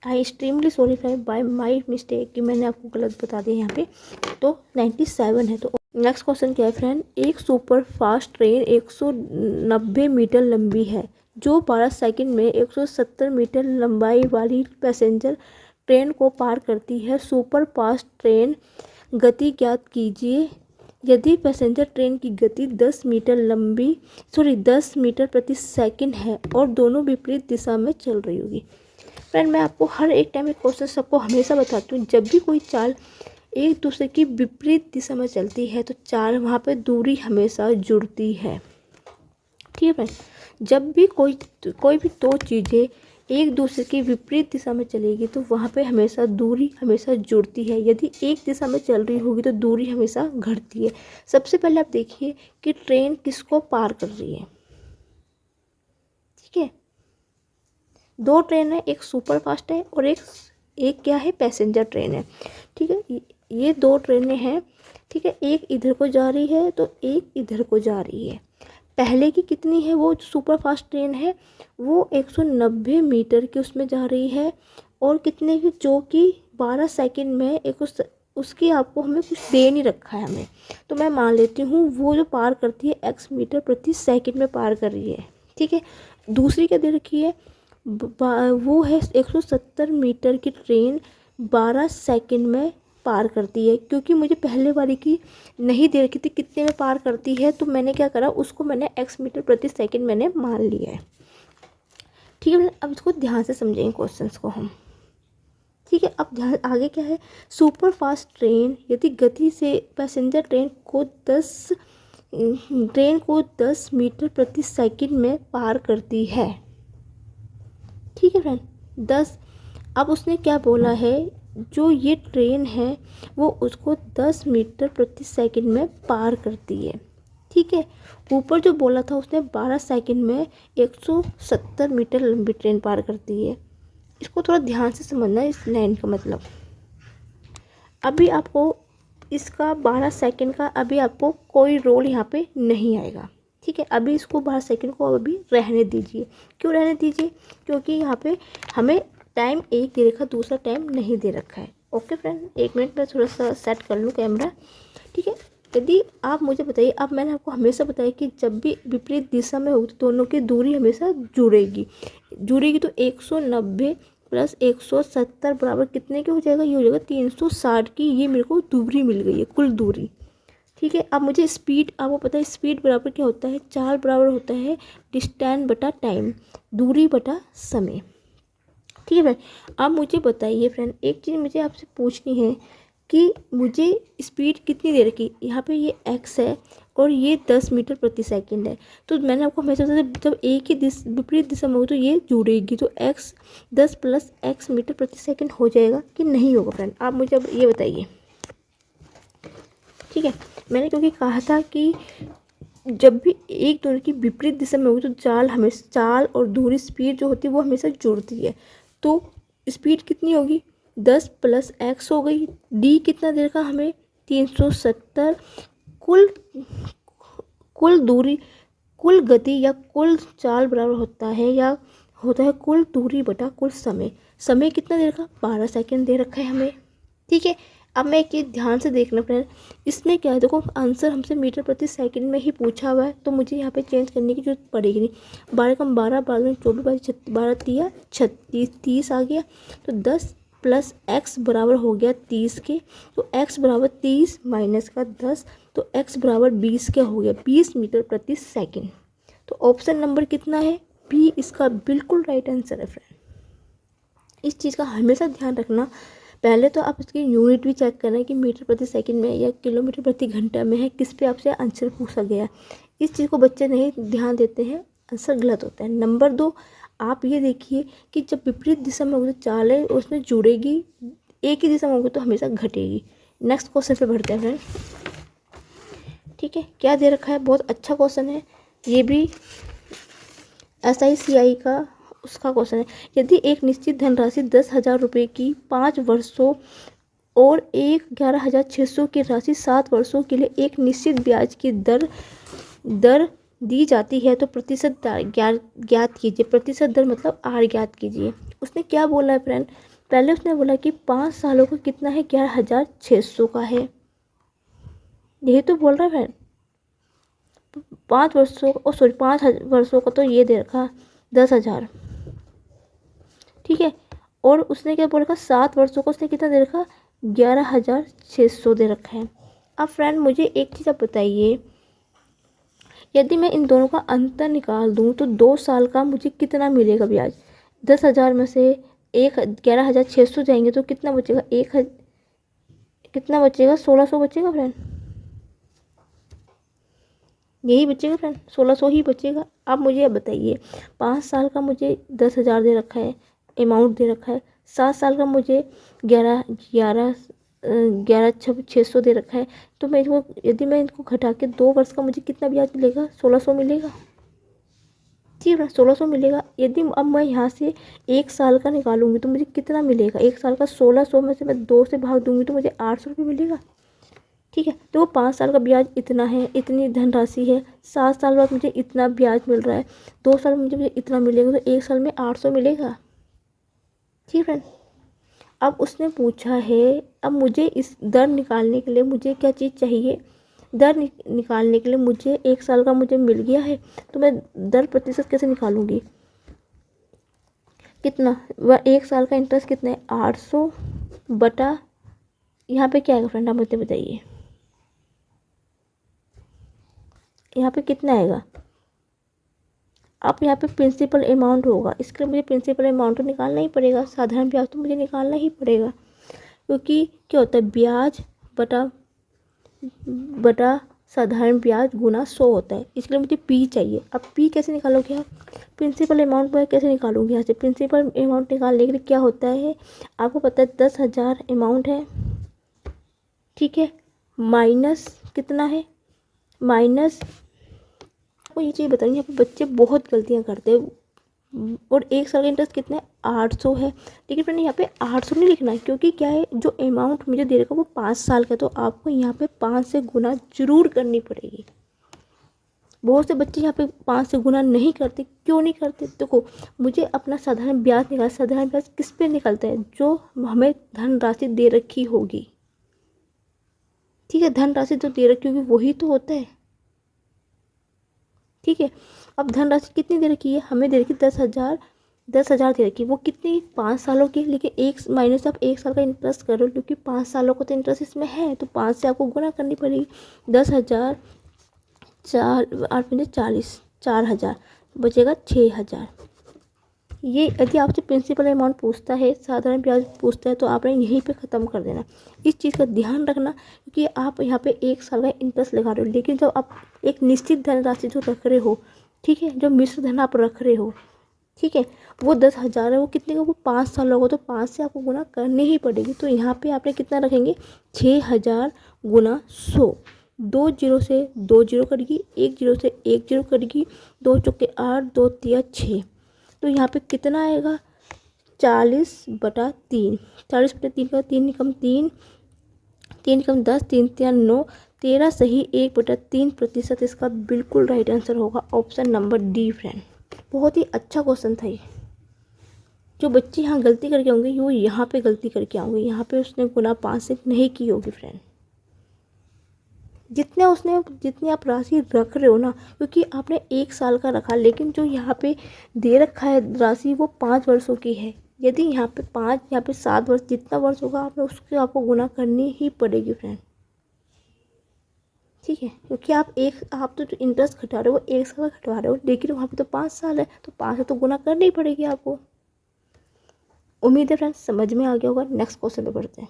आई extremely sorry friend bye my mistake कि मैंने आपको गलत बता दिया यहाँ पे, तो 97 है। तो नेक्स्ट क्वेश्चन क्या है फ्रेंड, एक सुपर फास्ट ट्रेन 190 मीटर लंबी है जो 12 सेकंड में 170 मीटर लंबाई वाली पैसेंजर ट्रेन को पार करती है। सुपर फास्ट ट्रेन गति ज्ञात कीजिए। यदि पैसेंजर ट्रेन की गति 10 मीटर प्रति सेकंड है और दोनों विपरीत दिशा में चल रही होगी। फ्रेंड मैं आपको हर एक टाइम एक क्वेश्चन सबको हमेशा बताती हूँ, जब भी कोई चाल एक दूसरे की विपरीत दिशा में चलती है तो चाल वहाँ पे दूरी हमेशा जुड़ती है। ठीक है फ्रेंड, जब भी कोई भी दो चीज़ें एक दूसरे की विपरीत दिशा में चलेगी तो वहाँ पे हमेशा दूरी हमेशा जुड़ती है। यदि एक दिशा में चल रही होगी तो दूरी हमेशा घटती है। सबसे पहले आप देखिए कि ट्रेन किसको पार कर रही है। ठीक है, 2 ट्रेन है, एक सुपर फास्ट है और एक क्या है, पैसेंजर ट्रेन है। ठीक है, ये 2 ट्रेनें हैं। ठीक है, एक इधर को जा रही है तो एक इधर को जा रही है। पहले की कितनी है, वो सुपर फास्ट ट्रेन है वो 190 मीटर की उसमें जा रही है, और कितने की, जो कि 12 सेकंड में उसकी आपको हमें कुछ दे नहीं रखा है हमें, तो मैं मान लेती हूँ वो जो पार करती है x मीटर प्रति सेकंड में पार कर रही है। ठीक है, दूसरी क्या दे रखी है, वो है 170 मीटर की ट्रेन 12 सेकंड में पार करती है। क्योंकि मुझे पहले वाली की नहीं दे रखी थी कितने में पार करती है, तो मैंने क्या करा, उसको मैंने x मीटर प्रति सेकंड मैंने मान लिया है। ठीक है फ्रेंड, अब इसको ध्यान से समझेंगे क्वेश्चंस को हम। ठीक है, अब ध्यान आगे क्या है, सुपर फास्ट ट्रेन यदि गति से पैसेंजर ट्रेन को 10 मीटर प्रति सेकंड में पार करती है। ठीक है फ्रेंड, 10। अब उसने क्या बोला है, जो ये ट्रेन है वो उसको 10 मीटर प्रति सेकंड में पार करती है। ठीक है, ऊपर जो बोला था उसने 12 सेकंड में 170 मीटर लंबी ट्रेन पार करती है। इसको थोड़ा ध्यान से समझना है, इस लाइन का मतलब। अभी आपको इसका 12 सेकंड का अभी आपको कोई रोल यहाँ पे नहीं आएगा। ठीक है, अभी इसको 12 सेकंड को अभी रहने दीजिए। क्यों रहने दीजिए, क्योंकि यहाँ पे हमें टाइम एक दे रखा, दूसरा टाइम नहीं दे रखा है। ओके फ्रेंड, 1 मिनट में थोड़ा सा सेट कर लूँ कैमरा। ठीक है, यदि आप मुझे बताइए, अब मैंने आपको हमेशा बताया कि जब भी विपरीत दिशा में होगी तो दोनों की दूरी हमेशा जुड़ेगी तो 190 प्लस 170 बराबर कितने की हो जाएगा, ये हो जाएगा 360 की। ये मेरे को दूरी मिल गई है, कुल दूरी। ठीक है, अब मुझे स्पीड, आपको पता है स्पीड बराबर क्या होता है, चाल बराबर होता है डिस्टेंस बटा टाइम, दूरी बटा समय। ठीक है फ्रेंड, अब मुझे बताइए फ्रेंड, एक चीज़ मुझे आपसे पूछनी है कि मुझे स्पीड कितनी दे रखी, यहाँ पे ये x है और ये 10 मीटर प्रति सेकंड है। तो मैंने आपको हमेशा बताया जब एक ही विपरीत दिशा में होगी तो ये जुड़ेगी, तो x 10 प्लस x मीटर प्रति सेकंड हो जाएगा कि नहीं होगा फ्रेंड, आप मुझे अब ये बताइए। ठीक है, मैंने क्योंकि कहा था कि जब भी एक दोनों की विपरीत दिशा में होगी तो चाल और दूरी स्पीड जो होती है वो हमेशा जुड़ती है। तो स्पीड कितनी होगी, 10 प्लस x हो गई, d कितना देर का हमें 370, कुल दूरी, कुल गति या कुल चाल बराबर होता है कुल दूरी बटा कुल समय। समय कितना देर का, 12 सेकंड दे रखा है हमें। ठीक है, अब मैं एक चीज़ ध्यान से देखना फ्रेंड, इसमें क्या है, देखो आंसर हमसे मीटर प्रति सेकंड में ही पूछा हुआ है, तो मुझे यहाँ पे चेंज करने की जरूरत पड़ेगी नहीं। 12 कम 12, 12 24, 12 तिया 36, 30 आ गया। तो 10 प्लस x बराबर हो गया 30 के, तो x बराबर 30 माइनस का 10, तो x बराबर 20 के हो गया, 20 मीटर प्रति सेकंड। तो ऑप्शन नंबर कितना है, बी इसका बिल्कुल राइट आंसर है फ्रेंड। इस चीज़ का हमेशा ध्यान रखना। पहले तो आप इसकी यूनिट भी चेक करना कि मीटर प्रति सेकंड में या किलोमीटर प्रति घंटा में है, किस पे आपसे आंसर पूछा गया। इस चीज़ को बच्चे नहीं ध्यान देते हैं, आंसर गलत होता है। नंबर 2, आप ये देखिए कि जब विपरीत दिशा में होगी तो चाल है उसमें जुड़ेगी, एक ही दिशा में होगी तो हमेशा घटेगी। नेक्स्ट क्वेश्चन पे बढ़ते हैं फ्रेंड। ठीक है, क्या दे रखा है, बहुत अच्छा क्वेश्चन है, ये भी SICI का उसका क्वेश्चन है। यदि एक निश्चित धनराशि 10,000 रुपये की 5 वर्षों और 11,600 की राशि 7 वर्षों के लिए एक निश्चित ब्याज की दर दी जाती है, तो प्रतिशत ज्ञात कीजिए। प्रतिशत दर मतलब R ज्ञात कीजिए। उसने क्या बोला है फ्रेंड, पहले उसने बोला कि 5 सालों का कितना है, 11,600 का है, यही तो बोल रहा है फ्रेंड। 5 वर्षों का तो ये दे रखा 10,000। ठीक है, और उसने क्या बोल रखा, 7 वर्षों का उसने कितना दे रखा, 11,600 दे रखा है। अब फ्रेंड मुझे एक चीज़ आप बताइए, यदि मैं इन दोनों का अंतर निकाल दूं तो 2 साल का मुझे कितना मिलेगा ब्याज। 10,000 में से 11,600 जाएंगे तो कितना बचेगा, कितना बचेगा, 1,600 बचेगा फ्रेंड, यही बचेगा फ्रेंड, 1,600 ही बचेगा। अब मुझे अब बताइए, 5 साल का मुझे 10,000 दे रखा है, अमाउंट दे रखा है, 7 साल का मुझे 11,600 दे रखा है, तो मैं इसको यदि मैं इनको घटा के 2 वर्ष का मुझे कितना ब्याज मिलेगा, 1,600 मिलेगा। ठीक है, 1,600 मिलेगा। यदि अब मैं यहाँ से 1 साल का निकालूंगी तो मुझे कितना मिलेगा, 1 साल का 1,600 में से मैं 2 से भाग दूंगी तो मुझे 800 रुपये मिलेगा। ठीक है, तो वो 5 साल का ब्याज इतना है, इतनी धनराशि है, 7 साल बाद मुझे इतना ब्याज मिल रहा है, 2 साल में मुझे इतना मिलेगा, तो 1 साल में 800 मिलेगा। ठीक है, अब उसने पूछा है, अब मुझे इस दर निकालने के लिए मुझे क्या चीज़ चाहिए, दर निकालने के लिए मुझे 1 साल का मुझे मिल गया है, तो मैं दर प्रतिशत कैसे निकालूंगी, कितना, वह 1 साल का इंटरेस्ट कितना है, 800 बटा, यहाँ पे क्या आएगा फ्रेंड, आप मुझे बताइए, यहाँ पे कितना आएगा, अब यहाँ पे प्रिंसिपल अमाउंट होगा, इसके लिए मुझे प्रिंसिपल अमाउंट तो निकालना ही पड़ेगा, साधारण ब्याज तो मुझे निकालना ही पड़ेगा, क्योंकि क्या होता है ब्याज बटा साधारण ब्याज गुना 100 होता है, इसलिए मुझे पी चाहिए। अब पी कैसे निकालोगे आप, प्रिंसिपल अमाउंट पर कैसे निकालूंगी, यहाँ से प्रिंसिपल अमाउंट निकालने के लिए क्या होता है, आपको पता है 10,000 अमाउंट है, ठीक है, माइनस कितना है, माइनस, आपको ये चीज़ बताऊँगी, यहाँ पे बच्चे बहुत गलतियाँ करते हैं, और एक साल का इंटरेस्ट कितना है 800 है, लेकिन फ्रेंड यहाँ पे 800 नहीं लिखना है, क्योंकि क्या है जो अमाउंट मुझे दे रखा वो 5 साल का, तो आपको यहाँ पे 5 से गुना जरूर करनी पड़ेगी। बहुत से बच्चे यहाँ पे 5 से गुना नहीं करते, क्यों नहीं करते, देखो मुझे अपना साधारण ब्याज निकाल, साधारण ब्याज किस पे निकलता है, जो हमें धनराशि दे रखी होगी, ठीक है, धनराशि जो दे रखी होगी वही तो होता है, ठीक है। अब धनराशि कितनी दे रखी है, हमें दे रखी 10,000 दे रखी, वो कितनी 5 सालों की, लेकिन एक माइनस आप 1 साल का इंटरेस्ट करो, क्योंकि 5 सालों का तो इंटरेस्ट इसमें है, तो 5 से आपको गुना करनी पड़ेगी, 10,000 40, 4,000 बचेगा 6,000। ये यदि आपसे प्रिंसिपल अमाउंट पूछता है, साधारण ब्याज पूछता है, तो आपने यहीं पे ख़त्म कर देना। इस चीज़ का ध्यान रखना, क्योंकि आप यहाँ पे 1 साल का इंटरेस्ट लगा रहे हो, लेकिन जब आप एक निश्चित धनराशि जो रख रहे हो, ठीक है, जो मिश्र धन आप रख रहे हो, ठीक है, वो 10,000 है, वो कितने का, वो 5 साल होगा, तो 5 से आपको गुना करनी ही पड़ेगी। तो यहाँ पे आपने कितना रखेंगे, 6,000 गुना 100, 2 जीरो से 2 जीरो करेगी, 1 जीरो से 1 जीरो करेगी, 2 चौके 8, 2 तिया 6, तो यहाँ पे कितना आएगा 40/3, 40/3 का 3 निकम 3, 3 निकम 10, 3 तिया 9, 13 सही 1/3%, इसका बिल्कुल राइट आंसर होगा ऑप्शन नंबर डी फ्रेंड। बहुत ही अच्छा क्वेश्चन था ये। जो बच्चे यहाँ गलती करके होंगे वो यहाँ पे गलती करके आएंगे, यहाँ पे उसने गुना 5 से नहीं की होगी फ्रेंड। जितने आप राशि रख रहे हो ना, क्योंकि आपने 1 साल का रखा, लेकिन जो यहाँ पे दे रखा है राशि वो 5 वर्षों की है। यदि यहाँ पे 5, यहाँ पे 7 वर्ष, जितना वर्ष होगा आपने उसके आपको गुना करनी ही पड़ेगी फ्रेंड, ठीक है, क्योंकि आप तो जो इंटरेस्ट घटा रहे हो 1 साल का घटा रहे हो, लेकिन वहाँ पे तो 5 साल है, तो 5 से तो गुना करनी ही पड़ेगी आपको। उम्मीद है फ्रेंड्स समझ में आ गया होगा। नेक्स्ट क्वेश्चन पे बढ़ते हैं।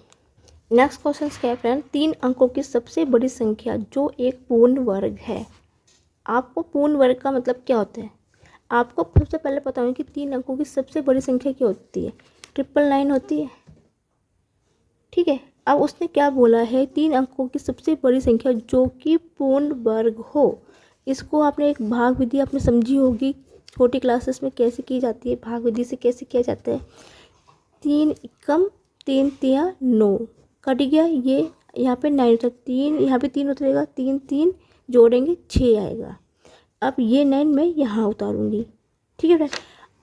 नेक्स्ट क्वेश्चन क्या है फ्रेंड, 3 अंकों की सबसे बड़ी संख्या जो एक पूर्ण वर्ग है। आपको पूर्ण वर्ग का मतलब क्या होता है, आपको सबसे पहले पता होगा कि 3 अंकों की सबसे बड़ी संख्या क्या होती है, 999 होती है, ठीक है। अब उसने क्या बोला है, 3 अंकों की सबसे बड़ी संख्या जो कि पूर्ण वर्ग हो। इसको आपने एक भाग विधि आपने समझी होगी, छोटी क्लासेस में कैसे की जाती है, भाग विधि से कैसे किया जाता है। 3 एकम 3 तिया 9 कट गया, ये यहाँ पे 9 था, 3 यहाँ पे 3 उतरेगा, 3 3 जोड़ेंगे 6 आएगा। अब ये 9 मैं यहाँ उतारूँगी, ठीक है फ्रेंड।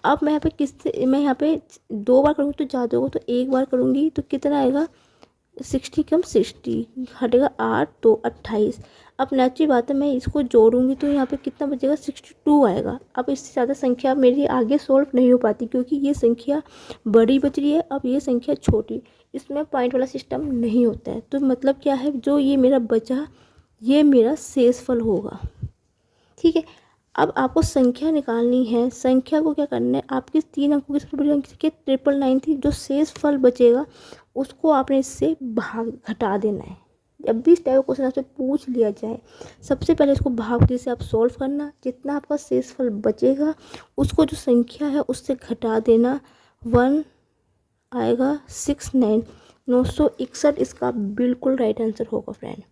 अब मैं यहाँ पे 2 बार करूँगी तो ज़्यादा होगा, तो 1 बार करूँगी तो कितना आएगा, 60 कम 60 हटेगा 8 तो 28। अब नेचुरल बात है मैं इसको जोड़ूंगी तो यहाँ पे कितना बचेगा, 62 आएगा। अब इससे ज़्यादा संख्या मेरी आगे सोल्व नहीं हो पाती, क्योंकि ये संख्या बड़ी बच रही है, अब ये संख्या छोटी, इसमें पॉइंट वाला सिस्टम नहीं होता है। तो मतलब क्या है, जो ये मेरा बचा ये मेरा शेषफल होगा, ठीक है। अब आपको संख्या निकालनी है, संख्या को क्या करना है, आपकी 3 अंकों की सबसे बड़ी संख्या 999 थी, जो शेषफल बचेगा उसको आपने इससे भाग घटा देना है। जब भी इस टाइप का क्वेश्चन आपसे पूछ लिया जाए, सबसे पहले इसको भाग विधि से आप सॉल्व करना, जितना आपका शेषफल बचेगा उसको जो संख्या है उससे घटा देना, 1 आएगा 961, इसका बिल्कुल राइट आंसर होगा फ्रेंड।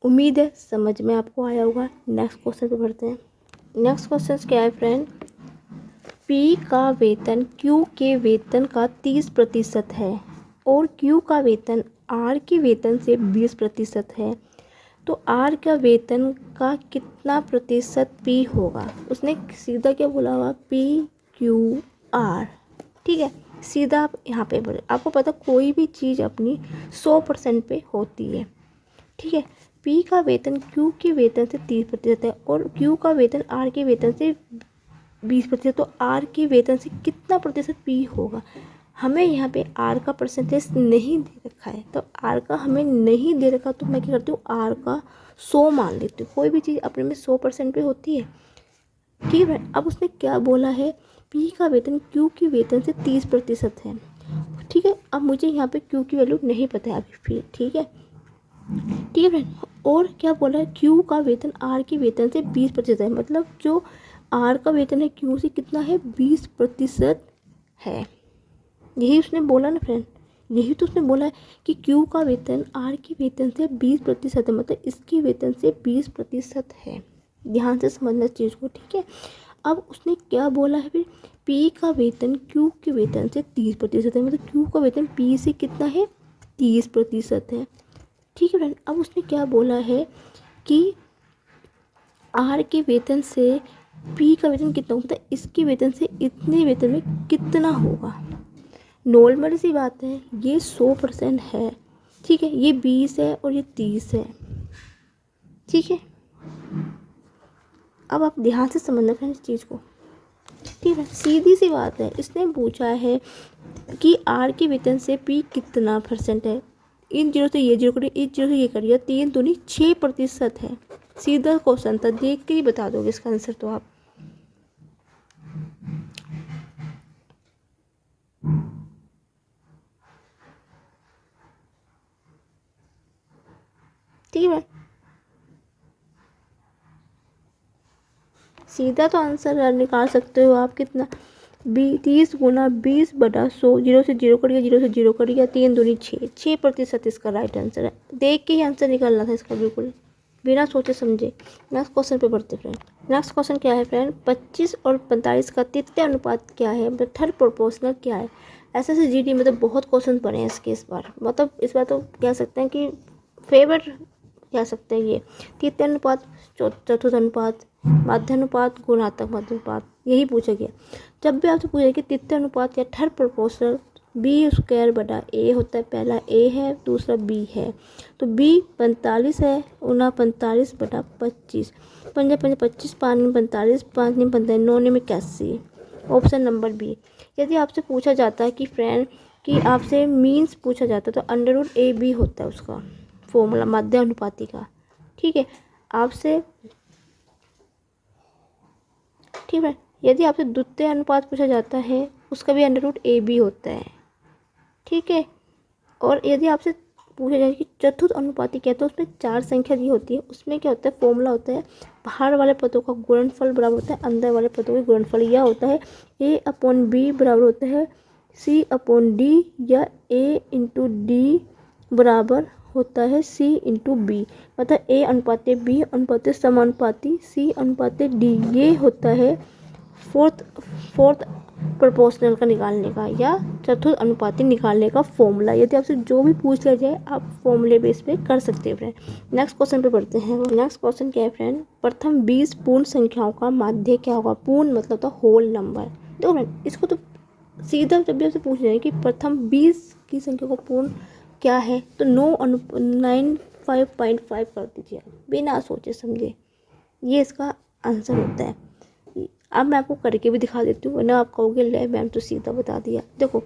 उम्मीद है समझ में आपको आया होगा। नेक्स्ट क्वेश्चन पे बढ़ते हैं। नेक्स्ट क्वेश्चन क्या है फ्रेंड, पी का वेतन क्यू के वेतन का 30% है और क्यू का वेतन आर के वेतन से 20% है, तो आर का वेतन का कितना प्रतिशत पी होगा। उसने सीधा क्या बोला हुआ, पी क्यू आर, ठीक है। सीधा आप यहाँ पे बोले, आपको पता कोई भी चीज़ अपनी 100% पे होती है, ठीक है। पी का वेतन क्यू के वेतन से 30% है और क्यू का वेतन आर के वेतन से 20%, तो आर के वेतन से कितना प्रतिशत पी होगा। हमें यहाँ पे आर का परसेंटेज नहीं दे रखा है, तो आर का हमें नहीं दे रखा, तो मैं क्या करती हूँ आर का 100 मान लेती हूँ। कोई भी चीज़ अपने में 100% पे होती है, ठीक है फ्रेंड। अब उसने क्या बोला है, पी का वेतन क्यू की वेतन से 30% है। ठीक है, अब मुझे यहाँ पे क्यू की वैल्यू नहीं पता है अभी फिर, ठीक है फ्रेंड। और क्या बोला है, क्यू का वेतन आर की वेतन से 20% है, मतलब जो आर का वेतन है क्यू से कितना है, 20% है। यही उसने बोला ना फ्रेंड, यही तो उसने बोला है कि क्यू का वेतन आर की वेतन से 20% है, मतलब इसकी वेतन से 20% है। ध्यान से समझना इस चीज़ को, ठीक है। अब उसने क्या बोला है फिर, पी का वेतन क्यू के वेतन से 30% है, मतलब क्यू का वेतन पी से कितना है, 30% है। ठीक है फ्रेंड। अब उसने क्या बोला है कि आर के वेतन से पी का वेतन कितना होता है, इसके वेतन से इतने वेतन में कितना होगा। नॉर्मल सी बात है, ये 100% है, ठीक है, ये 20 है और ये 30 है, ठीक है। अब आप ध्यान से समझना फ्रेंड इस चीज़ को, ठीक है। सीधी सी बात है, इसने पूछा है कि आर के वेतन से पी कितना % है, इन जीरो से ये जीरो करिए, इस जीरो से ये करिए, 3 दूनी 6% है। सीधा क्वेश्चन था, देख के ही बता दोगे इसका आंसर तो आप। ठीक है, सीधा तो आंसर निकाल सकते हो आप, कितना 30 गुना 20/100, जीरो से जीरो करिए, जीरो से जीरो करिए, 3 दूनी 6% इसका राइट आंसर है। देख के ही आंसर निकालना था इसका, बिल्कुल बिना सोचे समझे। नेक्स्ट क्वेश्चन पे बढ़ते फ्रेंड। नेक्स्ट क्वेश्चन क्या है फ्रेंड, 25 और 45 का तृतीय अनुपात क्या है, मतलब थर्ड प्रोपोर्शनल क्या है। ऐसे जीडी मतलब बहुत क्वेश्चन पड़े हैं इसके इस बार, मतलब इस बार तो कह सकते हैं कि फेवरेट कह सकते हैं ये। तृतीय अनुपात, चतुर्थ अनुपात, माध्यानुपात, गुणात्मक माध्यानुपात, यही पूछा गया। जब भी आपसे पूछा कि तृतीय अनुपात या थर्ड प्रोपोर्शनल, b² होता है, पहला a है दूसरा b है, तो b 45 है, 45/25, 5×5 = 25, 5×5 = 45, 5×5 = 9, 81। Option number B. यदि आपसे पूछा जाता है कि फ्रेंड कि आपसे मीन्स पूछा जाता है तो √AB होता है उसका फॉर्मूला मध्य अनुपाती का, ठीक है आपसे, ठीक है। यदि आपसे द्वितीय अनुपात पूछा जाता है उसका भी √AB होता है, ठीक है। और यदि आपसे पूछा जाए कि चतुर्थ अनुपाती क्या है, तो उसमें 4 संख्या दी होती है, उसमें क्या होता है, फॉर्मूला होता है बाहर वाले पदों का गुणनफल बराबर होता है अंदर वाले पदों का गुणनफल, या होता है A/B बराबर होता है C/D, या A/D बराबर होता है C/B, मतलब A/B समानुपाती C/D। ये होता है फोर्थ प्रोपोर्शनल का निकालने का या चतुर्थ अनुपाती निकालने का फॉर्मूला। यदि आपसे जो भी पूछ लिया जाए आप फॉर्मूले बेस पे कर सकते हैं फ्रेंड। नेक्स्ट क्वेश्चन पे बढ़ते हैं। नेक्स्ट क्वेश्चन क्या है फ्रेंड, प्रथम 20 पूर्ण संख्याओं का माध्य क्या होगा। पूर्ण मतलब तो होल नंबर। देखो फ्रेंड, इसको तो सीधा जब भी आपसे पूछ रहे हैं कि प्रथम 20 की संख्या को पूर्ण क्या है, तो 95.5 कर दीजिए बिना सोचे समझे, ये इसका आंसर होता है। अब मैं आपको करके भी दिखा देती हूँ, वरना आप कहोगे ले मैम तो सीधा बता दिया। देखो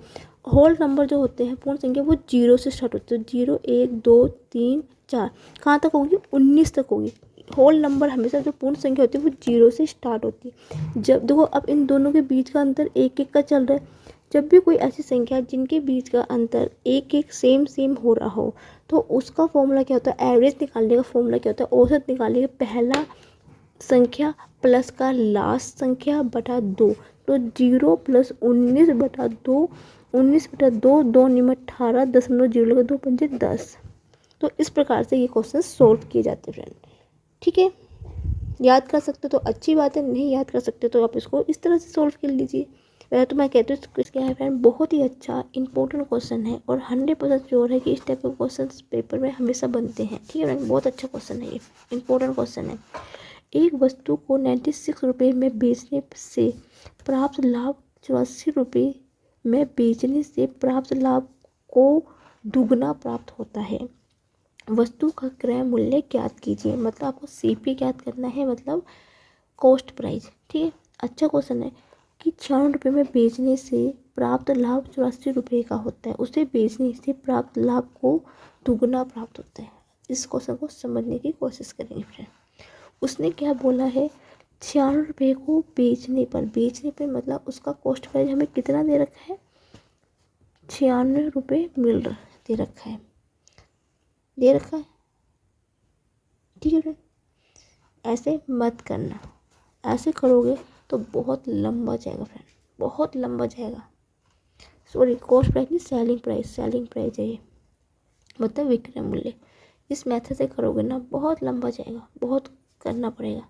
होल नंबर जो होते हैं पूर्ण संख्या वो 0 से स्टार्ट होते हैं, 0 1 2 3 4 कहाँ तक होगी, 19 तक होगी। होल नंबर हमेशा जो पूर्ण संख्या होती है वो 0 से स्टार्ट होती है। जब देखो अब इन दोनों के बीच का अंतर 1 1 का चल रहा है, जब भी कोई ऐसी संख्या है जिनके बीच का अंतर 1 1 सेम हो रहा हो, तो उसका फॉर्मूला क्या होता है, एवरेज निकालने का फॉर्मूला क्या होता है, औसत निकालने का पहला संख्या प्लस का लास्ट संख्या बटा 2, तो 0 + 19/2, 19/2, 2 × 18, 10.0 2 पंजे 10। तो इस प्रकार से ये क्वेश्चन सॉल्व किए जाते हैं फ्रेंड, ठीक है। याद कर सकते तो अच्छी बात है, नहीं याद कर सकते तो आप इसको इस तरह से सॉल्व कर लीजिए। वैसे तो मैं कहती हूँ क्या है फ्रेंड, बहुत ही अच्छा इंपॉर्टेंट क्वेश्चन है और 100% श्योर है कि इस टाइप के क्वेश्चन पेपर में हमेशा बनते हैं, ठीक है फ्रेंड। बहुत अच्छा क्वेश्चन है, ये इंपॉर्टेंट क्वेश्चन है। एक वस्तु को 96 रुपये में बेचने से प्राप्त लाभ 84 रुपये में बेचने से प्राप्त लाभ को दुगना प्राप्त होता है। वस्तु का क्रय मूल्य ज्ञात कीजिए, मतलब आपको CP ज्ञात करना है, मतलब कॉस्ट प्राइस, ठीक है। अच्छा क्वेश्चन है कि 96 रुपये में बेचने से प्राप्त लाभ 84 रुपये का होता है, उसे बेचने से प्राप्त लाभ को दुगना प्राप्त होता है। इस क्वेश्चन को समझने की कोशिश करेंगे फ्रेंड। उसने क्या बोला है, ₹96 को बेचने पर मतलब उसका कॉस्ट प्राइस हमें कितना दे रखा है, ₹96 दे रखा है, ठीक है फ्रेंड। ऐसे मत करना, ऐसे करोगे तो बहुत लंबा जाएगा फ्रेंड, बहुत लंबा जाएगा। सॉरी, कॉस्ट प्राइस नहीं, सेलिंग प्राइस है ये, मतलब विक्रय मूल्य। इस मेथड से करोगे ना बहुत लंबा जाएगा, बहुत करना पड़ेगा।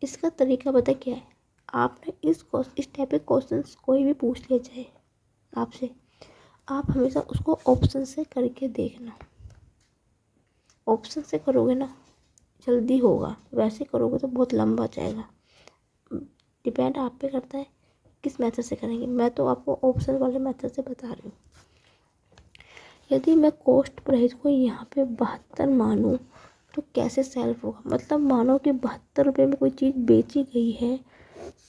इसका तरीका पता क्या है, आपने इस टाइप के क्वेश्चन कोई भी पूछ लिया जाए आपसे, आप हमेशा उसको ऑप्शन से करके देखना। ऑप्शन से करोगे ना जल्दी होगा, वैसे करोगे तो बहुत लंबा जाएगा। डिपेंड आप पे करता है किस मेथड से करेंगे। मैं तो आपको ऑप्शन वाले मेथड से बता रही हूँ। यदि मैं कॉस्ट प्राइस को यहाँ पे 72 मानूँ तो कैसे सेल्फ होगा, मतलब मानो कि ₹72 में कोई चीज़ बेची गई है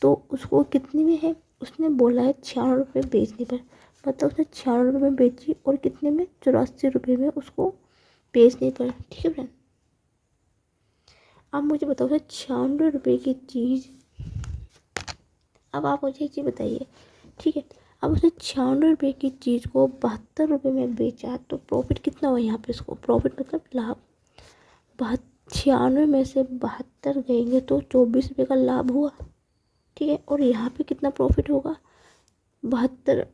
तो उसको कितने में है, उसने बोला है ₹96 बेचने पर, मतलब उसने ₹96 में बेची और कितने में, ₹84 में उसको बेचने पर। ठीक है फ्रेंड, अब मुझे बताओ ₹96 की चीज़, अब आप मुझे एक चीज़ बताइए, ठीक है, अब उसने ₹96 की चीज़ को ₹72 में बेचा तो प्रॉफिट कितना हुआ यहाँ पे, इसको प्रॉफिट मतलब लाभ, 96 में से 72 गएंगे तो ₹24 का लाभ हुआ। ठीक है, और यहाँ पे कितना प्रॉफिट होगा, 72,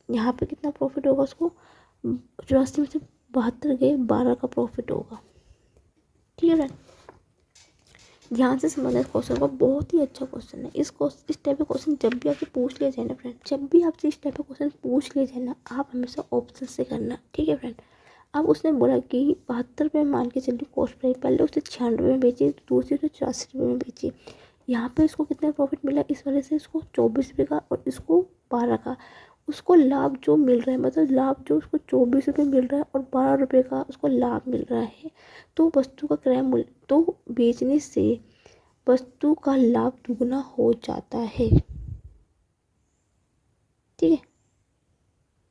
यहाँ पे कितना प्रॉफिट होगा उसको, 84 में से 72 गए, 12 का प्रॉफिट होगा। ठीक है फ्रेंड, ध्यान से समझना इस क्वेश्चन को, बहुत ही अच्छा क्वेश्चन है। इस टाइप का क्वेश्चन जब भी आपसे पूछ लिया जाए ना फ्रेंड, जब भी आपसे इस टाइप का क्वेश्चन पूछ लिया जाए ना, आप हमेशा ऑप्शन से करना। ठीक है फ्रेंड, अब उसने बोला कि ₹72 मान के चलिए कॉस्ट प्राइस, पहले उसने ₹96 में बेची, दूसरी उसने ₹84 में बेची। यहाँ पे इसको कितना प्रॉफिट मिला, इस वजह से इसको ₹24 का और इसको 12 का, उसको लाभ जो मिल रहा है, मतलब लाभ जो उसको ₹24 मिल रहा है और ₹12 का उसको लाभ मिल रहा है, तो वस्तु का क्रय मूल्य, तो बेचने से वस्तु का लाभ दुगना हो जाता है। ठीक है,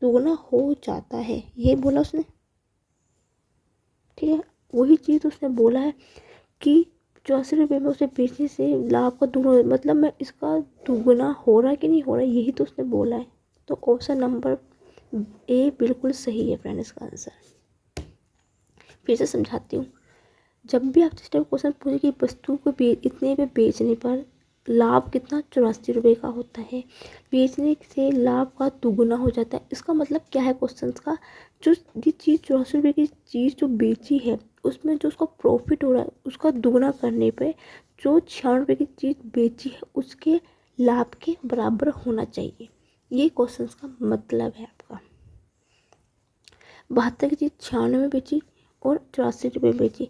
दुगना हो जाता है, ये बोला उसने। ठीक है, वही चीज़ उसने बोला है कि ₹84 में उसे बेचने से लाभ का दुगना, मतलब मैं इसका दुगना हो रहा है कि नहीं हो रहा है, यही तो उसने बोला है। तो ऑप्शन नंबर ए बिल्कुल सही है फ्रेंड इसका आंसर। फिर से समझाती हूँ, जब भी आपसे स्टेप क्वेश्चन पूछे कि वस्तु को इतने पे बेचने पर लाभ कितना, ₹84 का होता है, बेचने से लाभ का दुगुना हो जाता है, इसका मतलब क्या है क्वेश्चन का, जो ये चीज़ ₹84 की चीज़ जो बेची है उसमें जो उसका प्रॉफिट हो रहा है उसका दुगना करने पे जो ₹96 की चीज़ बेची है उसके लाभ के बराबर होना चाहिए। ये क्वेश्चन का मतलब है आपका। 72 की चीज़ 96 में बेची और ₹84 बेची,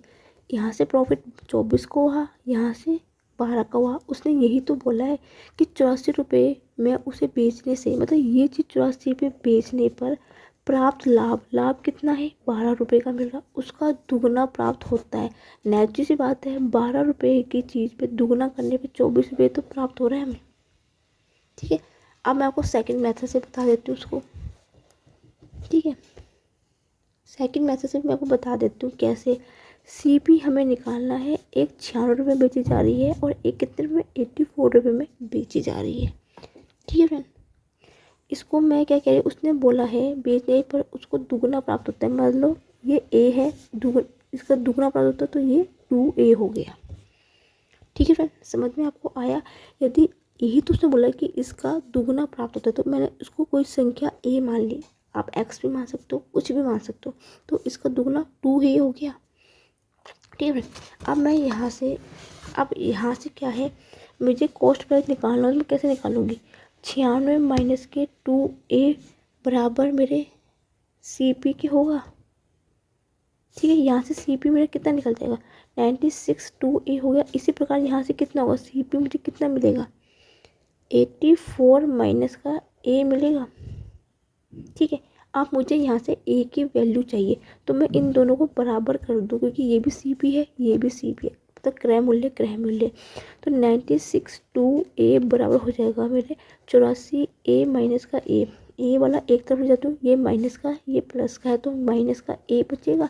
यहाँ से प्रॉफिट 24 को हुआ, यहाँ से 12 का हुआ। उसने यही तो बोला है कि ₹84 में उसे बेचने से, मतलब ये चीज़ ₹84 बेचने पर प्राप्त लाभ कितना है, ₹12 का मिल रहा, उसका दुगना प्राप्त होता है। नेचुरल सी बात है, ₹12 की चीज़ पे दुगना करने पे ₹24 तो प्राप्त हो रहा है हमें। ठीक है, अब मैं आपको सेकंड मेथड से बता देती हूँ उसको। ठीक है, सेकंड मेथड से मैं आपको बता देती हूँ कैसे। सीपी हमें निकालना है, एक ₹96 में बेची जा रही है और एक कितने में, ₹84 में बेची जा रही है। ठीक है फ्रेंड, इसको मैं क्या कह रही हूँ, उसने बोला है बेचने पर उसको दुगना प्राप्त होता है, मान लो ये ए है, इसका दुगना प्राप्त होता है तो ये 2A हो गया। ठीक है फ्रेंड, समझ में आपको आया। यदि यही तो उसने बोला कि इसका दुगना प्राप्त होता है, तो मैंने उसको कोई संख्या ए मान ली, आप एक्स भी मान सकते हो, कुछ भी मान सकते हो, तो इसका दुगना 2 हो गया। ठीक है, अब मैं यहाँ से क्या है, मुझे कॉस्ट प्राइस निकालना है, तो मैं कैसे निकालूंगी, 96 माइनस के 2A बराबर मेरे CP के होगा। ठीक है, यहाँ से CP मेरा कितना निकल जाएगा, 96 2A हो गया। इसी प्रकार यहाँ से कितना होगा, CP मुझे कितना मिलेगा, 84 माइनस का A मिलेगा। ठीक है, आप मुझे यहाँ से A की वैल्यू चाहिए, तो मैं इन दोनों को बराबर कर दूँ, क्योंकि ये भी CP है, ये भी CP है, तो क्रय मूल्य, तो 96 2A बराबर हो जाएगा मेरे 84A माइनस का A वाला एक तरफ जाता हूँ, ये माइनस का ये प्लस का है, तो माइनस का A बचेगा,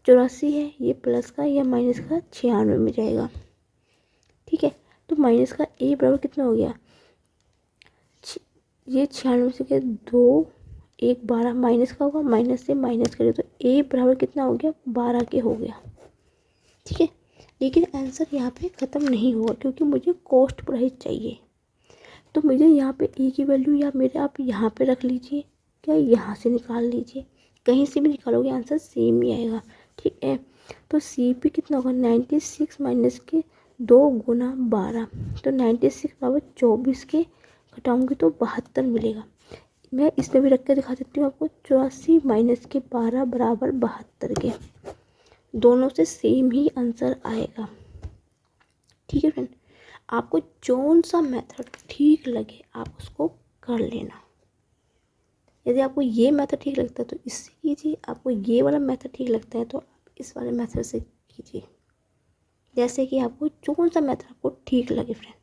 84 है, ये प्लस का या माइनस का 96 में जाएगा। ठीक है, तो माइनस का ए बराबर कितना हो गया, ये 96 से क्या 2 1 12 माइनस का होगा, माइनस से माइनस करें तो ए बराबर कितना हो गया 12 के हो गया। ठीक है, लेकिन आंसर यहाँ पे ख़त्म नहीं हुआ क्योंकि मुझे कॉस्ट प्राइस चाहिए। तो मुझे यहाँ पे ए की वैल्यू या मेरे आप यहाँ पे रख लीजिए, क्या यहाँ से निकाल लीजिए, कहीं से भी निकालोगे आंसर सेम ही आएगा। ठीक है, तो सी पी कितना होगा 96 माइनस के 2 गुना 12, तो 96 बराबर 24 के घटाऊँगी तो 72 मिलेगा। मैं इसमें भी रख के दिखा देती हूँ आपको, 84 माइनस के 12 बराबर 72 के, दोनों से सेम ही आंसर आएगा। ठीक है फ्रेंड, आपको कौन सा मेथड ठीक लगे आप उसको कर लेना। यदि आपको ये मेथड ठीक लगता है तो इससे कीजिए, आपको ये वाला मेथड ठीक लगता है तो इस वाले मेथड से कीजिए, जैसे कि आपको कौन सा मेथड आपको ठीक लगे। फ्रेंड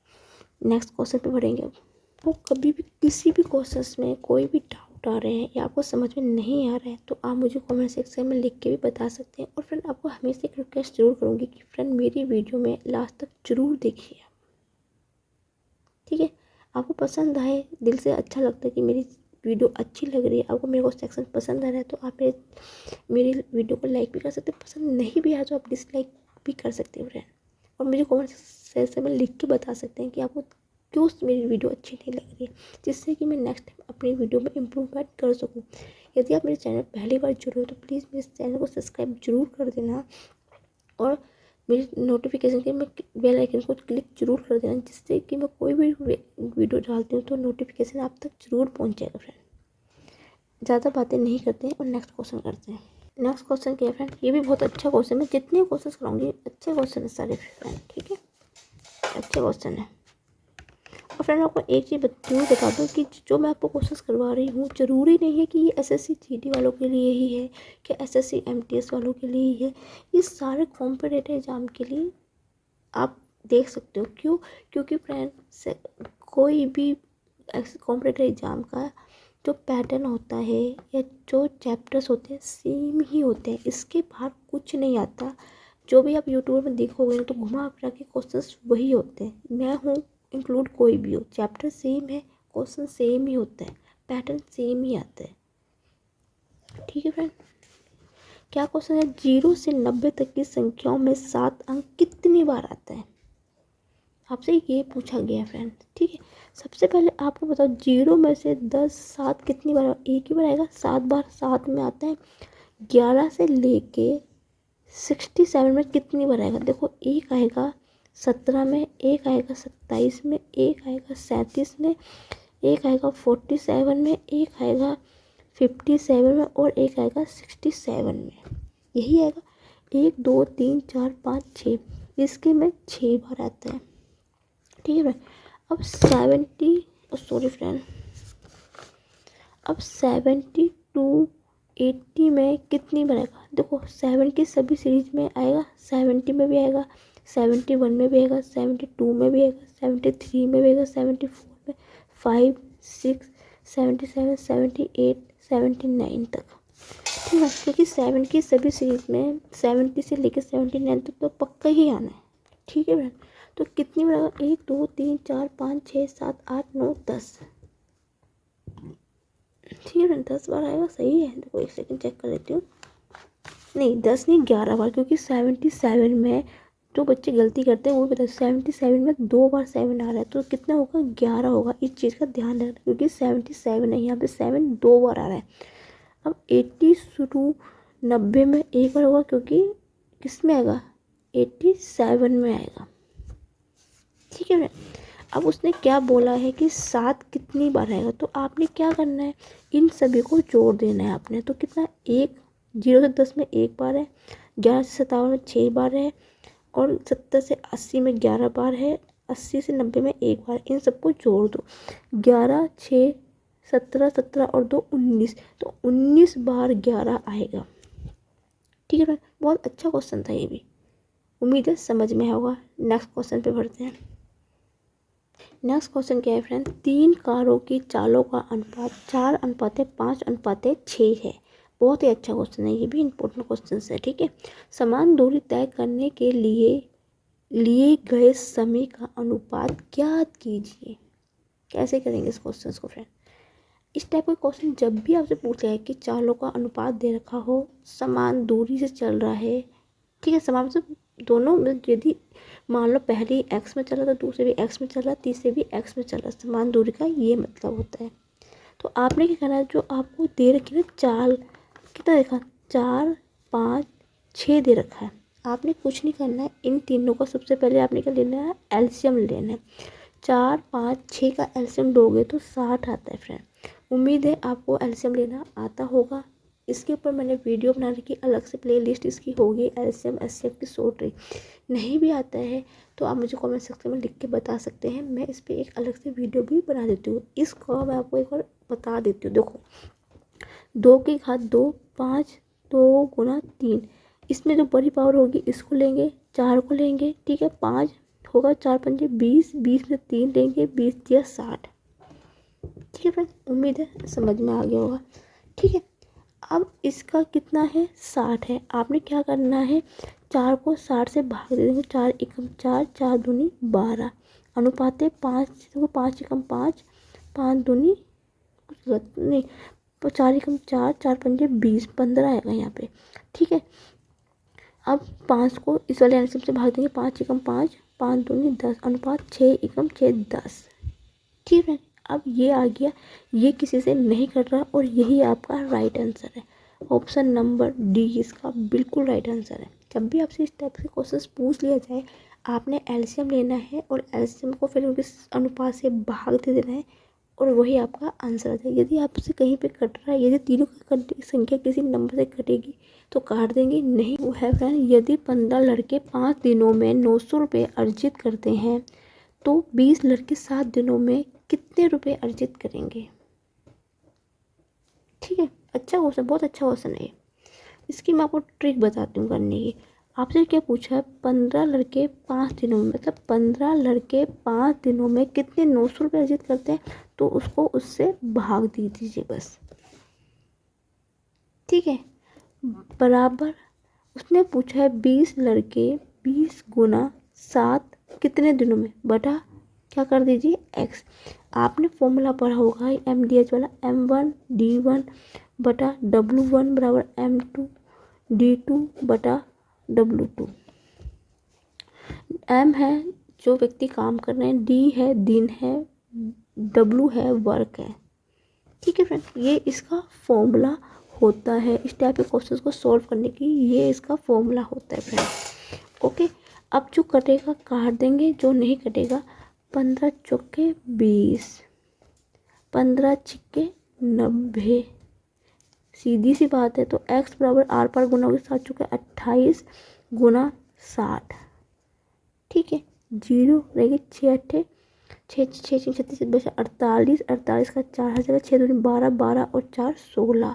नेक्स्ट क्वेश्चन पे बढ़ेंगे। आपको कभी भी किसी भी क्वेश्चन में कोई भी डाउट आ रहे हैं या आपको समझ में नहीं आ रहा है तो आप मुझे कमेंट सेक्शन में लिख के भी बता सकते हैं। और फ्रेंड आपको हमेशा एक रिक्वेस्ट जरूर करूँगी कि फ्रेंड मेरी वीडियो में लास्ट तक जरूर देखिए। ठीक है, आपको पसंद आए, दिल से अच्छा लगता है कि मेरी वीडियो अच्छी लग रही है, आपको मेरे को सेक्शन पसंद आ रहा है तो आप मेरी वीडियो को लाइक भी कर सकते हैं, पसंद नहीं भी आया तो आप डिसलाइक भी कर सकते हैं फ्रेंड। और मुझे कमेंट सेक्शन में लिख के बता सकते हैं कि आपको क्यों मेरी वीडियो अच्छी नहीं लग रही है, जिससे कि मैं नेक्स्ट टाइम अपनी वीडियो में इम्प्रूवमेंट कर सकूँ। यदि आप मेरे चैनल पहली बार जुड़े हो तो प्लीज़ मेरे चैनल को सब्सक्राइब जरूर कर देना और मेरी नोटिफिकेशन के मैं बेल आइकन को क्लिक जरूर कर देना, जिससे कि मैं कोई भी वीडियो डालती हूँ तो नोटिफिकेशन आप तक जरूर पहुँच जाएगा। फ्रेंड ज़्यादा बातें नहीं करते हैं और नेक्स्ट क्वेश्चन करते हैं। नेक्स्ट क्वेश्चन क्या है फ्रेंड, ये भी बहुत अच्छा क्वेश्चन है, जितने क्वेश्चन कराऊंगी अच्छे क्वेश्चन है सारे फ्रेंड। ठीक है, अच्छे क्वेश्चन है। और फ्रेंड आपको एक चीज़ जरूर बता दूँ कि जो मैं आपको क्वेश्चन करवा रही हूँ ज़रूरी नहीं है कि ये एसएससी जीडी वालों के लिए ही है, कि एसएससी एमटीएस वालों के लिए ही है, ये सारे कॉम्पिटिटिव एग्जाम के लिए आप देख सकते हो। क्यों? क्योंकि फ्रेंड कोई भी कॉम्पिटिटिव एग्जाम का जो पैटर्न होता है या जो चैप्टर्स होते हैं सेम ही होते हैं, इसके बाहर कुछ नहीं आता। जो भी आप यूट्यूब में देखोगे ना तो घुमा फिरा के क्वेश्चंस वही होते हैं। मैं हूँ इंक्लूड कोई भी हो, चैप्टर सेम है, क्वेश्चन सेम ही होता है, पैटर्न सेम ही आता है। ठीक है फ्रेंड, क्या क्वेश्चन है, 0 से 90 तक की संख्याओं में 7 अंक कितनी बार आता है, आपसे ये पूछा गया फ्रेंड। ठीक है, सबसे पहले आपको बताओ 0 में से 10 7 कितनी बार, एक ही बार आएगा 7 बार, 7 में आता है। 11 से लेके 67 में कितनी बार आएगा, देखो एक आएगा 17 में, एक आएगा 27 में, एक आएगा 37 में, एक आएगा 47 में, एक आएगा 57 में और एक आएगा 67 में, यही आएगा 1 2 3 4 5 6, इसके में 6 बार आता है। ठीक है फ्रेंड, अब 70 टू 80 में कितनी बार आएगा, देखो 7 की सभी सीरीज में आएगा, 70 में भी आएगा, 71 में भी आएगा, 72 में भी आएगा, 73 में भी आएगा, 74 में, 5 6 77 78 79 तक। ठीक है, क्योंकि 7 की सभी सीरीज में 70 से लेकर 79 तक तो पक्का ही आना है। ठीक है फ्रेंड, तो कितनी बार आएगा, 1 2 3 4 5 6 7 8 9 10। ठीक है फ्रेंड, 10 बार आएगा, सही है। देखो एक सेकंड चेक कर लेती हूँ, नहीं 10 नहीं 11 बार, क्योंकि 77 में जो बच्चे गलती करते हैं वो भी बता, 77 में 2 बार 7 आ रहा है तो कितना होगा 11 होगा। इस चीज़ का ध्यान रखना, क्योंकि 77 है यहाँ पे 7 2 बार आ रहा है। अब 80 टू 90 में एक बार होगा, क्योंकि किस में आएगा 87 में आएगा। ठीक है फ्रेंड, अब उसने क्या बोला है कि 7 कितनी बार आएगा, तो आपने क्या करना है, इन सभी को जोड़ देना है आपने। तो कितना, 0 से 10 में 1 बार है, 11 से 57 में 6 बार है, और 70 से 80 में 11 बार है, 80 से 90 में 1 बार। इन सबको जोड़ दो, 11 6 17 17 और 2 19, तो 19 बार 11 आएगा। ठीक है फ्रेंड, बहुत अच्छा क्वेश्चन था ये भी, उम्मीद है समझ में होगा। नेक्स्ट क्वेश्चन पे बढ़ते हैं। नेक्स्ट क्वेश्चन क्या है फ्रेंड, 3 कारों की चालों का अनुपात 4:5:6 है। बहुत ही अच्छा क्वेश्चन है, ये भी इंपॉर्टेंट क्वेश्चन है। ठीक है, समान दूरी तय करने के लिए लिए गए समय का अनुपात ज्ञात कीजिए। कैसे करेंगे इस क्वेश्चन को फ्रेंड? इस टाइप का क्वेश्चन जब भी आपसे पूछा है कि चालों का अनुपात दे रखा हो, समान दूरी से चल रहा है, ठीक है, समान मतलब दोनों में, यदि मान लो पहले एक्स में चल रहा था, दूसरे भी एक्स में चल रहा, तीसरे भी एक्स में चल रहा, समान दूरी का ये मतलब होता है। तो आपने क्या करना है, जो आपको दे रखी ना चाल, कितना देखा, 4 5 6 दे रखा है, आपने कुछ नहीं करना है, इन तीनों का सबसे पहले आपने क्या लेना है, एलसीएम लेना है। 4 5 6 का एलसीएम दोगे तो 60 आता है फ्रेंड। उम्मीद है आपको एलसीएम लेना आता होगा। इसके ऊपर मैंने वीडियो बना रखी, अलग से प्लेलिस्ट इसकी होगी, एलसीएम एचसीएफ की शॉर्ट ट्रिक। नहीं भी आता है तो आप मुझे कमेंट सेक्शन में लिख के बता सकते हैं, मैं इस पर एक अलग से वीडियो भी बना देती हूँ। इसको मैं आपको एक बार बता देती हूँ। देखो, 2 की घात 2 5, 2 गुना 3, इसमें जो बड़ी पावर होगी इसको लेंगे, 4 को लेंगे, ठीक है, 5 होगा, 4 पंजे 20, 20 में 3 लेंगे, 20 दिया 60। ठीक है फ्रेंड, उम्मीद है समझ में आ गया होगा। ठीक है, अब इसका कितना है, 60 है। आपने क्या करना है, 4 को 60 से भाग दे देंगे, 4 एकम 4, 4 दूनी 12, अनुपात है 5, देखो 5 एकम 5, 5 दूनी नहीं, 4 एकम 4, 4 पंजे 20, 15 आएगा यहाँ पे। ठीक है, अब 5 को इस वाले एलसीएम से भाग देंगे, 5 एकम 5, 5 दूनी 10, अनुपात 6 एकम 6 10। ठीक है, अब ये आ गया, ये किसी से नहीं कट रहा और यही आपका राइट आंसर है। ऑप्शन नंबर डी इसका बिल्कुल राइट आंसर है। जब भी आपसे इस टाइप के क्वेश्चंस पूछ लिया जाए, आपने एलसीएम लेना है और एलसीएम को फिर उस अनुपात से भाग दे देना है और वही आपका आंसर है। यदि आपसे कहीं पे कट रहा है, यदि तीनों की संख्या किसी नंबर से कटेगी तो काट देंगे, नहीं वो है फ्रेंड, यदि 15 लड़के 5 दिनों में 900 रुपये अर्जित करते हैं तो 20 लड़के 7 दिनों में कितने रुपए अर्जित करेंगे। ठीक है, अच्छा क्वेश्चन, बहुत अच्छा क्वेश्चन है। इसकी मैं आपको ट्रिक बताती हूँ करने की। आपसे क्या पूछा है, 15 लड़के 5 दिनों में, मतलब 15 लड़के 5 दिनों में कितने 900 रुपये अर्जित करते हैं, तो उसको उससे भाग दे दीजिए बस। ठीक है, बराबर उसने पूछा है 20 लड़के 20 गुना 7 कितने दिनों में, बटा क्या कर दीजिए एक्स। आपने फॉर्मूला पढ़ा होगा MDH वाला, M1D1 बटा W1 बराबर M2D2 बटा W2। M है जो व्यक्ति काम कर रहे हैं, D है दिन है, W है वर्क है। ठीक है फ्रेंड, ये इसका फॉर्मूला होता है। इस टाइप के क्वेश्चंस को सॉल्व करने की ये इसका फॉर्मूला होता है फ्रेंड। ओके, अब जो कटेगा काट देंगे, जो नहीं कटेगा 15 चौके 20, 15 छिक्के 90, सीधी सी बात है। तो x बराबर आर पार गुना होगी, 7 चौके 28 गुना 60। ठीक है, 0 रहेगी, 6 अट्ठे 6 6 36 बचे 48, 48 का 4 हो जाएगा, 6 दूनी 12, 12 और 4 16,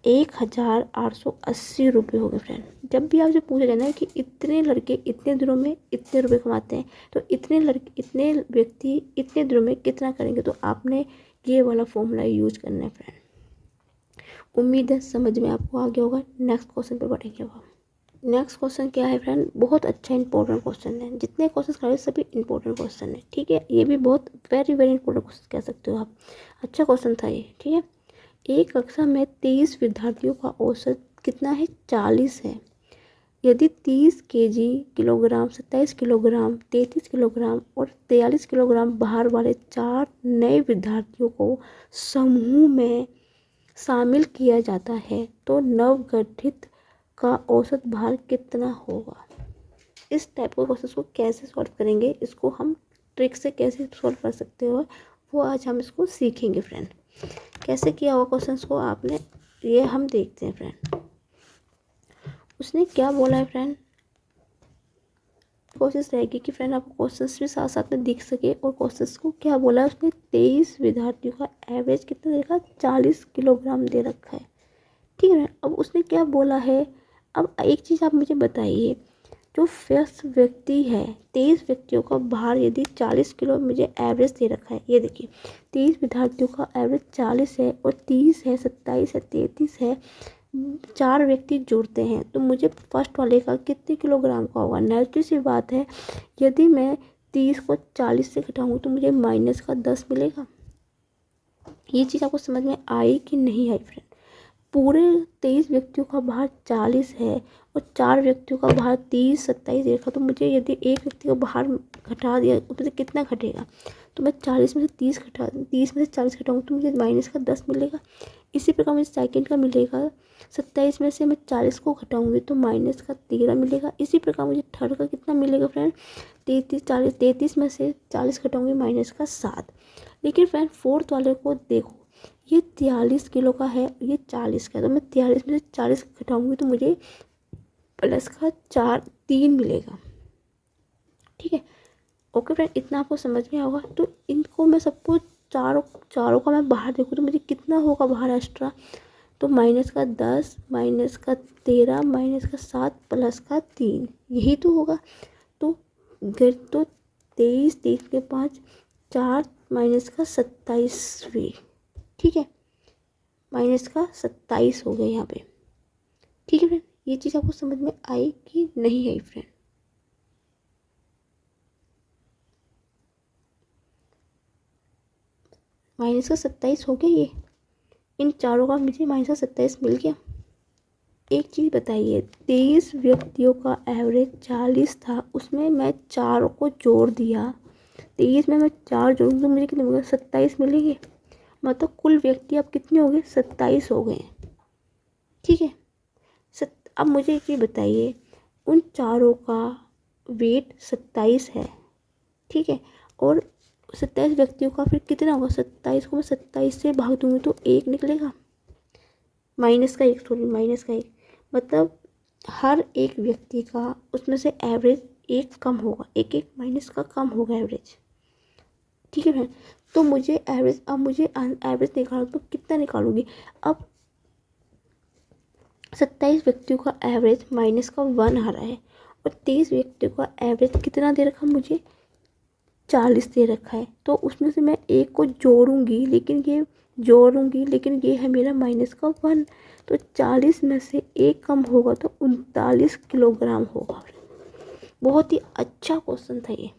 1880 रुपये हो गए फ्रेंड। जब भी आपसे पूछा जाए ना कि इतने लड़के इतने दिनों में इतने रुपए कमाते हैं, तो इतने लड़के इतने व्यक्ति इतने दिनों में कितना करेंगे, तो आपने ये वाला फॉर्मूला यूज करना है फ्रेंड। उम्मीद है समझ में आपको आ गया होगा। नेक्स्ट क्वेश्चन पे बढ़ेंगे अब। नेक्स्ट क्वेश्चन क्या है फ्रेंड, बहुत अच्छा इंपॉर्टेंट क्वेश्चन है। जितने क्वेश्चन कराए सभी इंपॉर्टेंट क्वेश्चन है। ठीक है, ये भी बहुत वेरी वेरी इंपॉर्टेंट क्वेश्चन कह सकते हो आप। अच्छा क्वेश्चन था ये। ठीक है, एक कक्षा में 23 विद्यार्थियों का औसत कितना है, 40 है। यदि 30 केजी किलोग्राम, 27 किलोग्राम, 33 किलोग्राम और 43 किलोग्राम भार वाले 4 नए विद्यार्थियों को समूह में शामिल किया जाता है तो नवगठित का औसत भार कितना होगा। इस टाइप के क्वेश्चन को कैसे सॉल्व करेंगे, इसको हम ट्रिक से कैसे सॉल्व कर सकते हो, वो आज हम इसको सीखेंगे फ्रेंड। कैसे किया हुआ क्वेश्चंस को आपने, ये हम देखते हैं फ्रेंड। उसने क्या बोला है फ्रेंड, कोशिश रहेगी कि फ्रेंड आपको क्वेश्चंस भी साथ साथ में दिख सके। और क्वेश्चंस को क्या बोला है उसने, 23 विद्यार्थियों का एवरेज कितना देखा, 40 किलोग्राम दे रखा है। ठीक है, अब उसने क्या बोला है, अब एक चीज़ आप मुझे बताइए, जो फर्स्ट व्यक्ति है, 23 व्यक्तियों का भार यदि 40 किलो मुझे एवरेज दे रखा है, ये देखिए 23 विद्यार्थियों का एवरेज 40 है और 30 है, 27 है, 33 है, 4 व्यक्ति जुड़ते हैं तो मुझे फर्स्ट वाले का कितने किलोग्राम का होगा। नेचुरल सी बात है, यदि मैं 30 को 40 से घटाऊँ तो मुझे माइनस का 10 मिलेगा। ये चीज़ आपको समझ में आई कि नहीं आई फ्रेंड। पूरे 23 व्यक्तियों का भार 40 है और 4 व्यक्तियों का भार 30 27 देखा, तो मुझे यदि एक व्यक्ति का भार घटा दिया तो मुझे कितना घटेगा। तो मैं 40 में से 30 में से 40 घटाऊँ तो मुझे माइनस का 10 मिलेगा। इसी प्रकार मुझे सेकंड का मिलेगा, 27 में से मैं 40 को घटाऊंगी तो माइनस का 13 मिलेगा। इसी प्रकार मुझे थर्ड का कितना मिलेगा फ्रेंड, 33 में से 40 घटाऊंगी माइनस का 7। लेकिन फ्रेंड फोर्थ वाले को देखो, ये 43 किलो का है, ये 40 का है, तो मैं 43 में से 40 घटाऊंगी तो मुझे प्लस का 3 मिलेगा। ठीक है, ओके फ्रेंड, इतना आपको समझ में होगा। तो इनको मैं सबको चारों का मैं बाहर देखूँ तो मुझे कितना होगा बाहर एक्स्ट्रा, तो माइनस का 10 माइनस का 13 माइनस का 7 प्लस का 3, यही तो होगा। तो 23 के 5 4 माइनस का 27, ठीक है, माइनस का 27 हो गया यहाँ पे। ठीक है फ्रेंड, ये चीज़ आपको समझ में आई कि नहीं आई फ्रेंड। माइनस का 27 हो गया, ये इन चारों का मुझे माइनस का 27 मिल गया। एक चीज़ बताइए, 23 व्यक्तियों का एवरेज 40 था, उसमें मैं 4 को जोड़ दिया, 23 में मैं 4 जोड़ूँ तो मुझे कितने मिलेंगे, 27 मिलेंगे। मतलब कुल व्यक्ति अब कितने हो गए, 27 हो गए। ठीक है, अब मुझे एक चीज़ बताइए, उन चारों का वेट 27 है, ठीक है, और 27 व्यक्तियों का फिर कितना होगा, 27 को मैं 27 से भाग दूंगी तो 1 निकलेगा, माइनस का 1, मतलब हर एक व्यक्ति का उसमें से एवरेज 1 कम होगा, एक माइनस का कम होगा एवरेज। ठीक है फ्रेंड, तो मुझे एवरेज, अब मुझे एवरेज निकालो तो कितना निकालूंगी। अब 27 व्यक्तियों का एवरेज माइनस का 1 आ रहा है और 23 व्यक्तियों का एवरेज कितना दे रखा मुझे, 40 दे रखा है। तो उसमें से मैं 1 को जोड़ूंगी, लेकिन ये है मेरा माइनस का 1, तो 40 में से 1 कम होगा तो 39 किलोग्राम होगा। बहुत ही अच्छा क्वेश्चन था ये।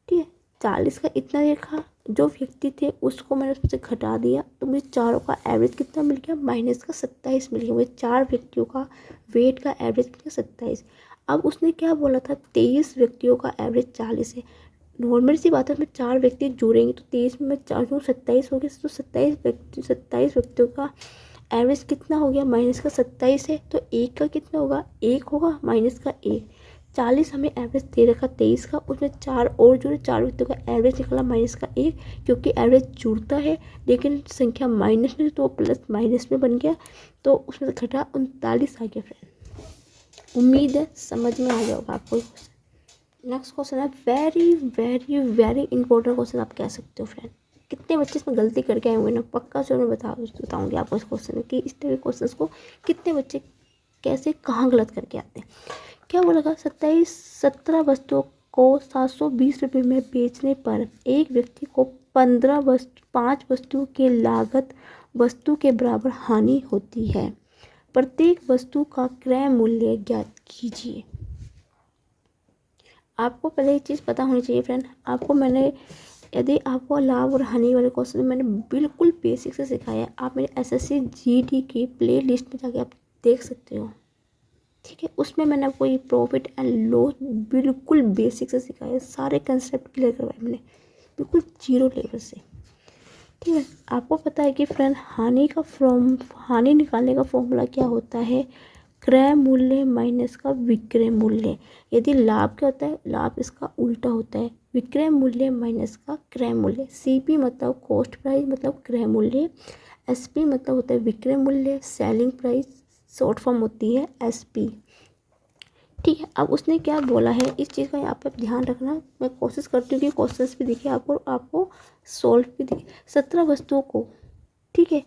ठीक है, 40 का इतना देखा, जो व्यक्ति थे उसको मैंने उसमें से घटा दिया तो मुझे चारों का एवरेज कितना मिल गया, माइनस का 27 मिल गया। मुझे 4 व्यक्तियों का वेट का एवरेज मिल गया 27। अब उसने क्या बोला था, 23 व्यक्तियों का एवरेज 40 है। नॉर्मल सी बात है, मैं 4 व्यक्ति जुड़ेंगे तो 23 में मैं 4 दूँ 27 हो गया, तो 27 व्यक्तियों का एवरेज कितना हो गया, माइनस का 27 है, तो 1 का कितना होगा, 1 होगा, माइनस का 1। 40 हमें एवरेज दे रखा 23 का, उसमें 4 और जुड़े, 4 व्यक्तियों का एवरेज निकला माइनस का 1, क्योंकि एवरेज जुड़ता है लेकिन संख्या माइनस में, तो प्लस माइनस में बन गया, तो उसमें से घटा 39 आ गया फ्रेंड। उम्मीद है समझ में आ जाएगा आपको। नेक्स्ट क्वेश्चन है very very very important question, आप कह सकते हो फ्रेंड। कितने बच्चे इसमें गलती करके आए हुए ना, पक्का से मैं बताऊंगी आपको इस क्वेश्चन में कि इस तरह के क्वेश्चन को कितने बच्चे कैसे कहाँ गलत करके आते हैं। क्या बोला था, 17 वस्तुओं को 720 रुपये में बेचने पर एक व्यक्ति को 5 वस्तुओं की लागत वस्तु के बराबर हानि होती है। प्रत्येक वस्तु का क्रय मूल्य ज्ञात कीजिए। आपको पहले एक चीज़ पता होनी चाहिए फ्रेंड, यदि आपको लाभ और हानि वाले क्वेश्चन मैंने बिल्कुल बेसिक से सिखाया है, आप मेरे SSC GD की प्ले लिस्ट में जाके आप देख सकते हो। ठीक है, उसमें मैंने आपको ये प्रॉफिट एंड लॉस बिल्कुल बेसिक से सिखाया है, सारे कंसेप्ट क्लियर करवाए मैंने बिल्कुल 0 लेवल से। ठीक है, आपको पता है कि फ्रेंड हानि निकालने का फॉर्मूला क्या होता है, क्रय मूल्य माइनस का विक्रय मूल्य। यदि लाभ क्या होता है, लाभ इसका उल्टा होता है, विक्रय मूल्य माइनस का क्रय मूल्य। CP मतलब कॉस्ट प्राइस मतलब क्रय मूल्य, SP मतलब होता है विक्रय मूल्य, सेलिंग प्राइस शॉर्ट फॉर्म होती है SP। ठीक है, अब उसने क्या बोला है, इस चीज़ का यहाँ पर ध्यान रखना। मैं कोशिश करती हूँ कि क्वेश्चंस भी दिखे आपको सॉल्व भी दिखे। 17 वस्तुओं को, ठीक है,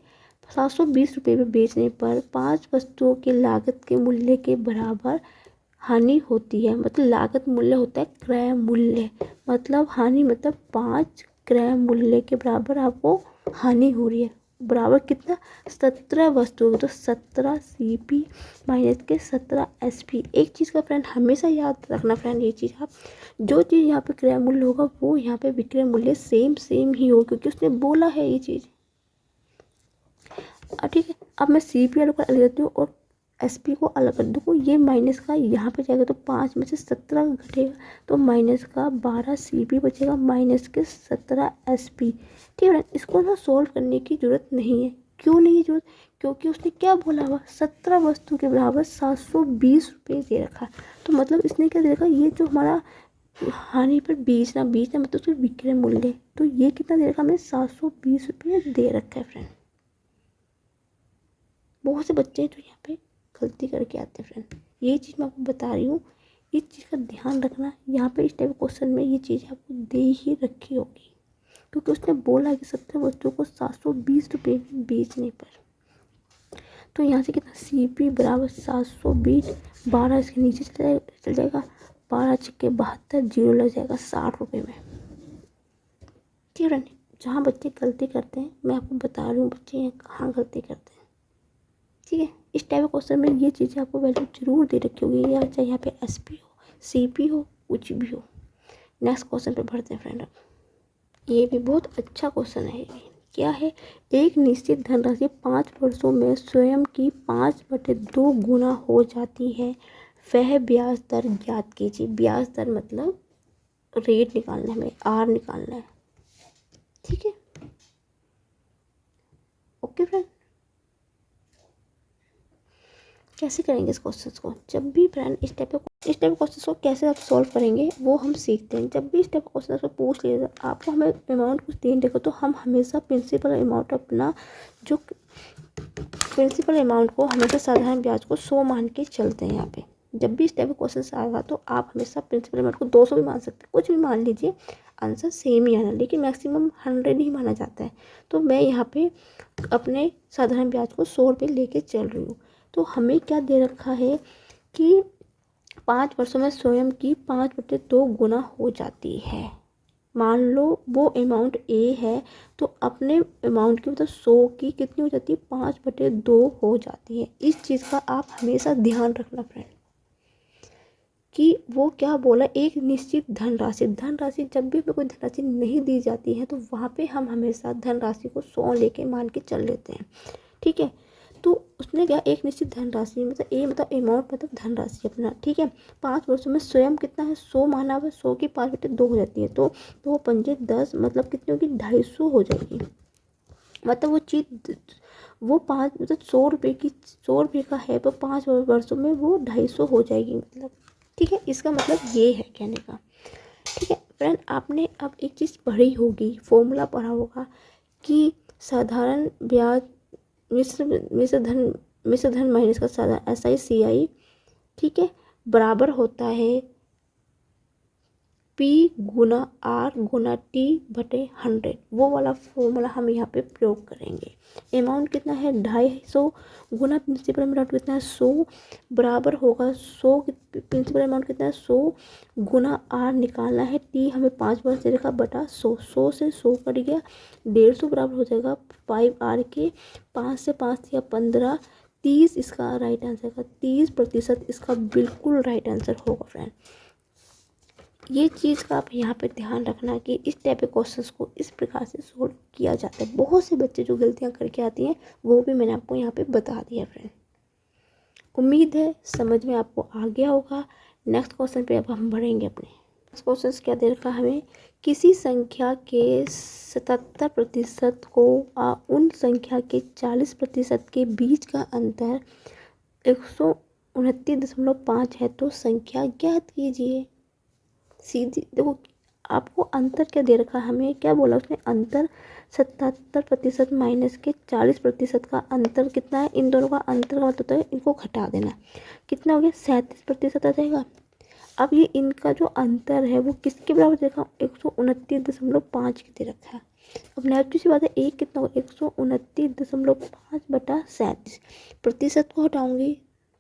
720 रुपये में बेचने पर 5 वस्तुओं की लागत के मूल्य के बराबर हानि होती है। मतलब लागत मूल्य होता है क्रय मूल्य, मतलब हानि मतलब 5 क्रय मूल्य के बराबर आपको हानि हो रही है। बराबर कितना 17 वस्तुओं, तो 17 CP माइनस के 17 SP। एक चीज़ का फ्रेंड हमेशा याद रखना फ्रेंड, ये चीज़ आप, जो चीज़ यहाँ पे क्रय मूल्य होगा वो यहाँ पे विक्रय मूल्य सेम ही होगा, क्योंकि उसने बोला है ये चीज़। ठीक है, अब मैं CP वालों को अलग करती हूँ और SP को अलग कर, देखो ये माइनस का यहाँ पे जाएगा तो 5 में से 17 घटेगा, तो माइनस का 12 CP बचेगा माइनस के 17 SP। ठीक है, इसको ना सोल्व करने की जरूरत नहीं है। क्यों नहीं है जरूरत? क्योंकि उसने क्या बोला हुआ, 17 वस्तु के बराबर 720 रुपये दे रखा। तो मतलब इसने क्या दे रखा, ये जो हमारा हानि पर बेचना मतलब उसके विक्रय मूल्य, तो ये कितना दे रखा हमें, 720 रुपये दे रखा है फ्रेंड। बहुत से बच्चे तो यहाँ पे गलती करके आते हैं फ्रेंड, ये चीज़ मैं आपको बता रही हूँ, इस चीज़ का ध्यान रखना। यहाँ पे इस टाइप के क्वेश्चन में ये चीज़ आपको दे ही रखी होगी, क्योंकि उसने बोला कि 17 वस्तुओं को 720 रुपये में बेचने पर। तो यहाँ से कितना, CP बराबर 720, 12 इसके नीचे चल जाएगा, 12 छक्के 72, जीरो लग जाएगा 60 रुपये में। ठीक है, जहाँ बच्चे गलती करते हैं मैं आपको बता रही हूँ, बच्चे कहाँ गलती करते हैं। ठीक है, इस टाइप के क्वेश्चन में ये चीज़ें आपको वैल्यू जरूर दे रखी होगी, या चाहे यहाँ पे SP हो, CP हो, कुछ भी हो। नेक्स्ट क्वेश्चन पे बढ़ते हैं फ्रेंड। अब ये भी बहुत अच्छा क्वेश्चन है। क्या है, एक निश्चित धनराशि 5 वर्षों में स्वयं की 5/2 गुना हो जाती है, वह ब्याज दर ज्ञात कीजिए। ब्याज दर मतलब रेट निकालना है, हमें R निकालना है। ठीक है, ओके फ्रेंड। कैसे करेंगे इस क्वेश्चन को, जब भी फ्रेंड इस टाइप के क्वेश्चन को कैसे आप सॉल्व करेंगे वो हम सीखते हैं। जब भी इस टाइप के क्वेश्चन को पूछ लीजिए, आपको हमें अमाउंट कुछ देने देखो, तो हम हमेशा प्रिंसिपल अमाउंट अपना, जो प्रिंसिपल अमाउंट को हमेशा साधारण ब्याज को 100 मान के चलते हैं। यहाँ पे जब भी इस टाइप का क्वेश्चन आएगा तो आप हमेशा प्रिंसिपल अमाउंट को 200 भी मान सकते हैं, कुछ भी मान लीजिए, आंसर सेम ही आना, लेकिन मैक्सिमम 100 ही माना जाता है। तो मैं यहाँ पे अपने साधारण ब्याज को 100 रुपये लेके चल रही हूँ। तो हमें क्या दे रखा है कि 5 वर्षों में स्वयं की 5/2 गुना हो जाती है। मान लो वो अमाउंट A है, तो अपने अमाउंट की मतलब 100 की कितनी हो जाती है, 5/2 हो जाती है। इस चीज़ का आप हमेशा ध्यान रखना फ्रेंड, कि वो क्या बोला, एक निश्चित धनराशि जब भी कोई धनराशि नहीं दी जाती है तो वहाँ पे हम हमेशा धनराशि को 100 लेके मान के चल लेते हैं। ठीक है, तो उसने क्या, एक निश्चित धनराशि मतलब A मतलब अमाउंट मतलब धनराशि अपना। ठीक है, 5 वर्षों में स्वयं कितना है, 100 माना हुआ, 100 की 5/2 हो जाती है, तो 2 पंजे 10 मतलब कितनी होगी, 250 हो जाएगी। मतलब वो चीज़, वो 5 मतलब 100 रुपये का है, तो 5 वर्षों में वो 250 हो जाएगी मतलब। ठीक है, इसका मतलब ये है कहने का। ठीक है फ्रेंड, आपने अब एक चीज़ पढ़ी होगी, फॉर्मूला पढ़ा होगा कि साधारण ब्याज मिश्र धन माइनस का साधारण SI ठीक है, बराबर होता है P गुना R गुना T बटे 100। वो वाला फॉर्मूला हम यहाँ पे प्रयोग करेंगे। अमाउंट कितना है, 250 गुना प्रिंसिपल अमाउंट कितना है, 100 बराबर होगा 100, प्रिंसिपल अमाउंट कितना है 100 गुना R निकालना है, T हमें 5 बार से देखा बटा 100, 100 से 100 कट गया, 150 बराबर हो जाएगा 5R के, 5 से 5 या 15, 30 इसका राइट आंसर का 30% इसका बिल्कुल राइट आंसर होगा फ्रेंड। ये चीज़ का आप यहाँ पे ध्यान रखना कि इस टाइप के क्वेश्चंस को इस प्रकार से सोल्व किया जाता है। बहुत से बच्चे जो गलतियाँ करके आती हैं वो भी मैंने आपको यहाँ पे बता दिया फ्रेंड। उम्मीद है समझ में आपको आ गया होगा। नेक्स्ट क्वेश्चन पे अब हम बढ़ेंगे अपने। नेक्स्ट क्वेश्चन क्या दे रखा हमें, किसी संख्या के 77% को उन संख्या के 40% के बीच का अंतर 129.5 है, तो संख्या ज्ञात कीजिए। सीधी देखो, आपको अंतर क्या दे रखा है, हमें क्या बोला उसने, अंतर 77% माइनस के 40% का अंतर कितना है, इन दोनों का अंतर का मतलब होता है इनको घटा देना, कितना हो गया 37% आ जाएगा। अब ये इनका जो अंतर है वो किसके बराबर देखा, 129.5 के दे रखा है। अब नेगेटिव सी बात है, एक कितना होगा 129.5 बटा 37, प्रतिशत को हटाऊंगी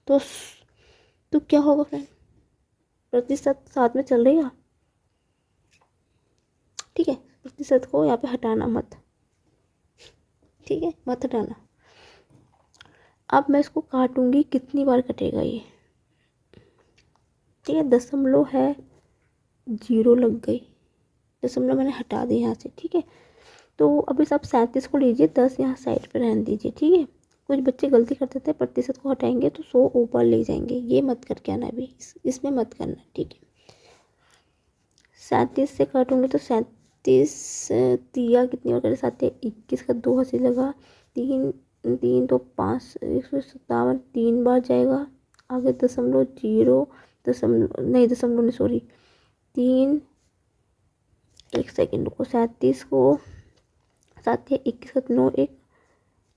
तो क्या होगा फ्रेंड, प्रतिशत साथ में चल रही है। ठीक है, प्रतिशत को यहाँ पे हटाना मत। ठीक। ठीक है, मत हटाना। अब मैं इसको काटूंगी, कितनी बार कटेगा ये, ठीक है। दशमलव है, 0 लग गई, दशमलव मैंने हटा दी यहाँ से, ठीक है। तो अभी आप 37 को लीजिए, 10 यहाँ साइड पर रहने दीजिए, ठीक है। कुछ बच्चे गलती कर देते हैं, प्रतिशत को हटाएंगे तो 100 ऊपर ले जाएंगे, ये मत करके आना अभी, इसमें मत करना, ठीक है। 37 से काटूंगी तो 37 तिया कितनी और करे, 7 21 का 2 हंसी लगा, 3 3 तो 5, 157, 3 बार जाएगा। आगे दशमलव, 0 दशमलव नहीं, दशमलव नहीं सॉरी, 3, 1 सेकेंड को, 37 को 7 21 का 9 1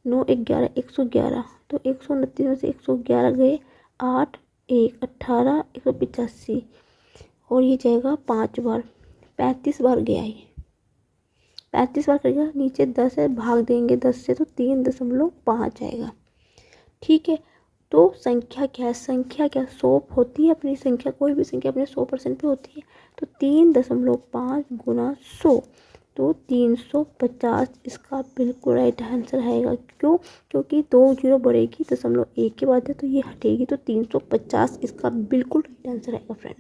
9 1 11, 111, तो 129 में से 111 गए, 8 1 18, 185, और ये जाएगा 5 बार, 35 बार गया ये, 35 बार करेगा। नीचे 10 है, भाग देंगे 10 से तो 3.5 आएगा, ठीक है। तो संख्या क्या है, संख्या क्या 100 होती है अपनी संख्या, कोई भी संख्या अपने 100% पे होती है, तो 3.5 गुना 100, तो 350 इसका बिल्कुल राइट आंसर आएगा। क्यों, क्योंकि 2 0 बढ़ेगी, 0.1 के बाद है तो ये हटेगी, तो 350 इसका बिल्कुल राइट आंसर आएगा फ्रेंड।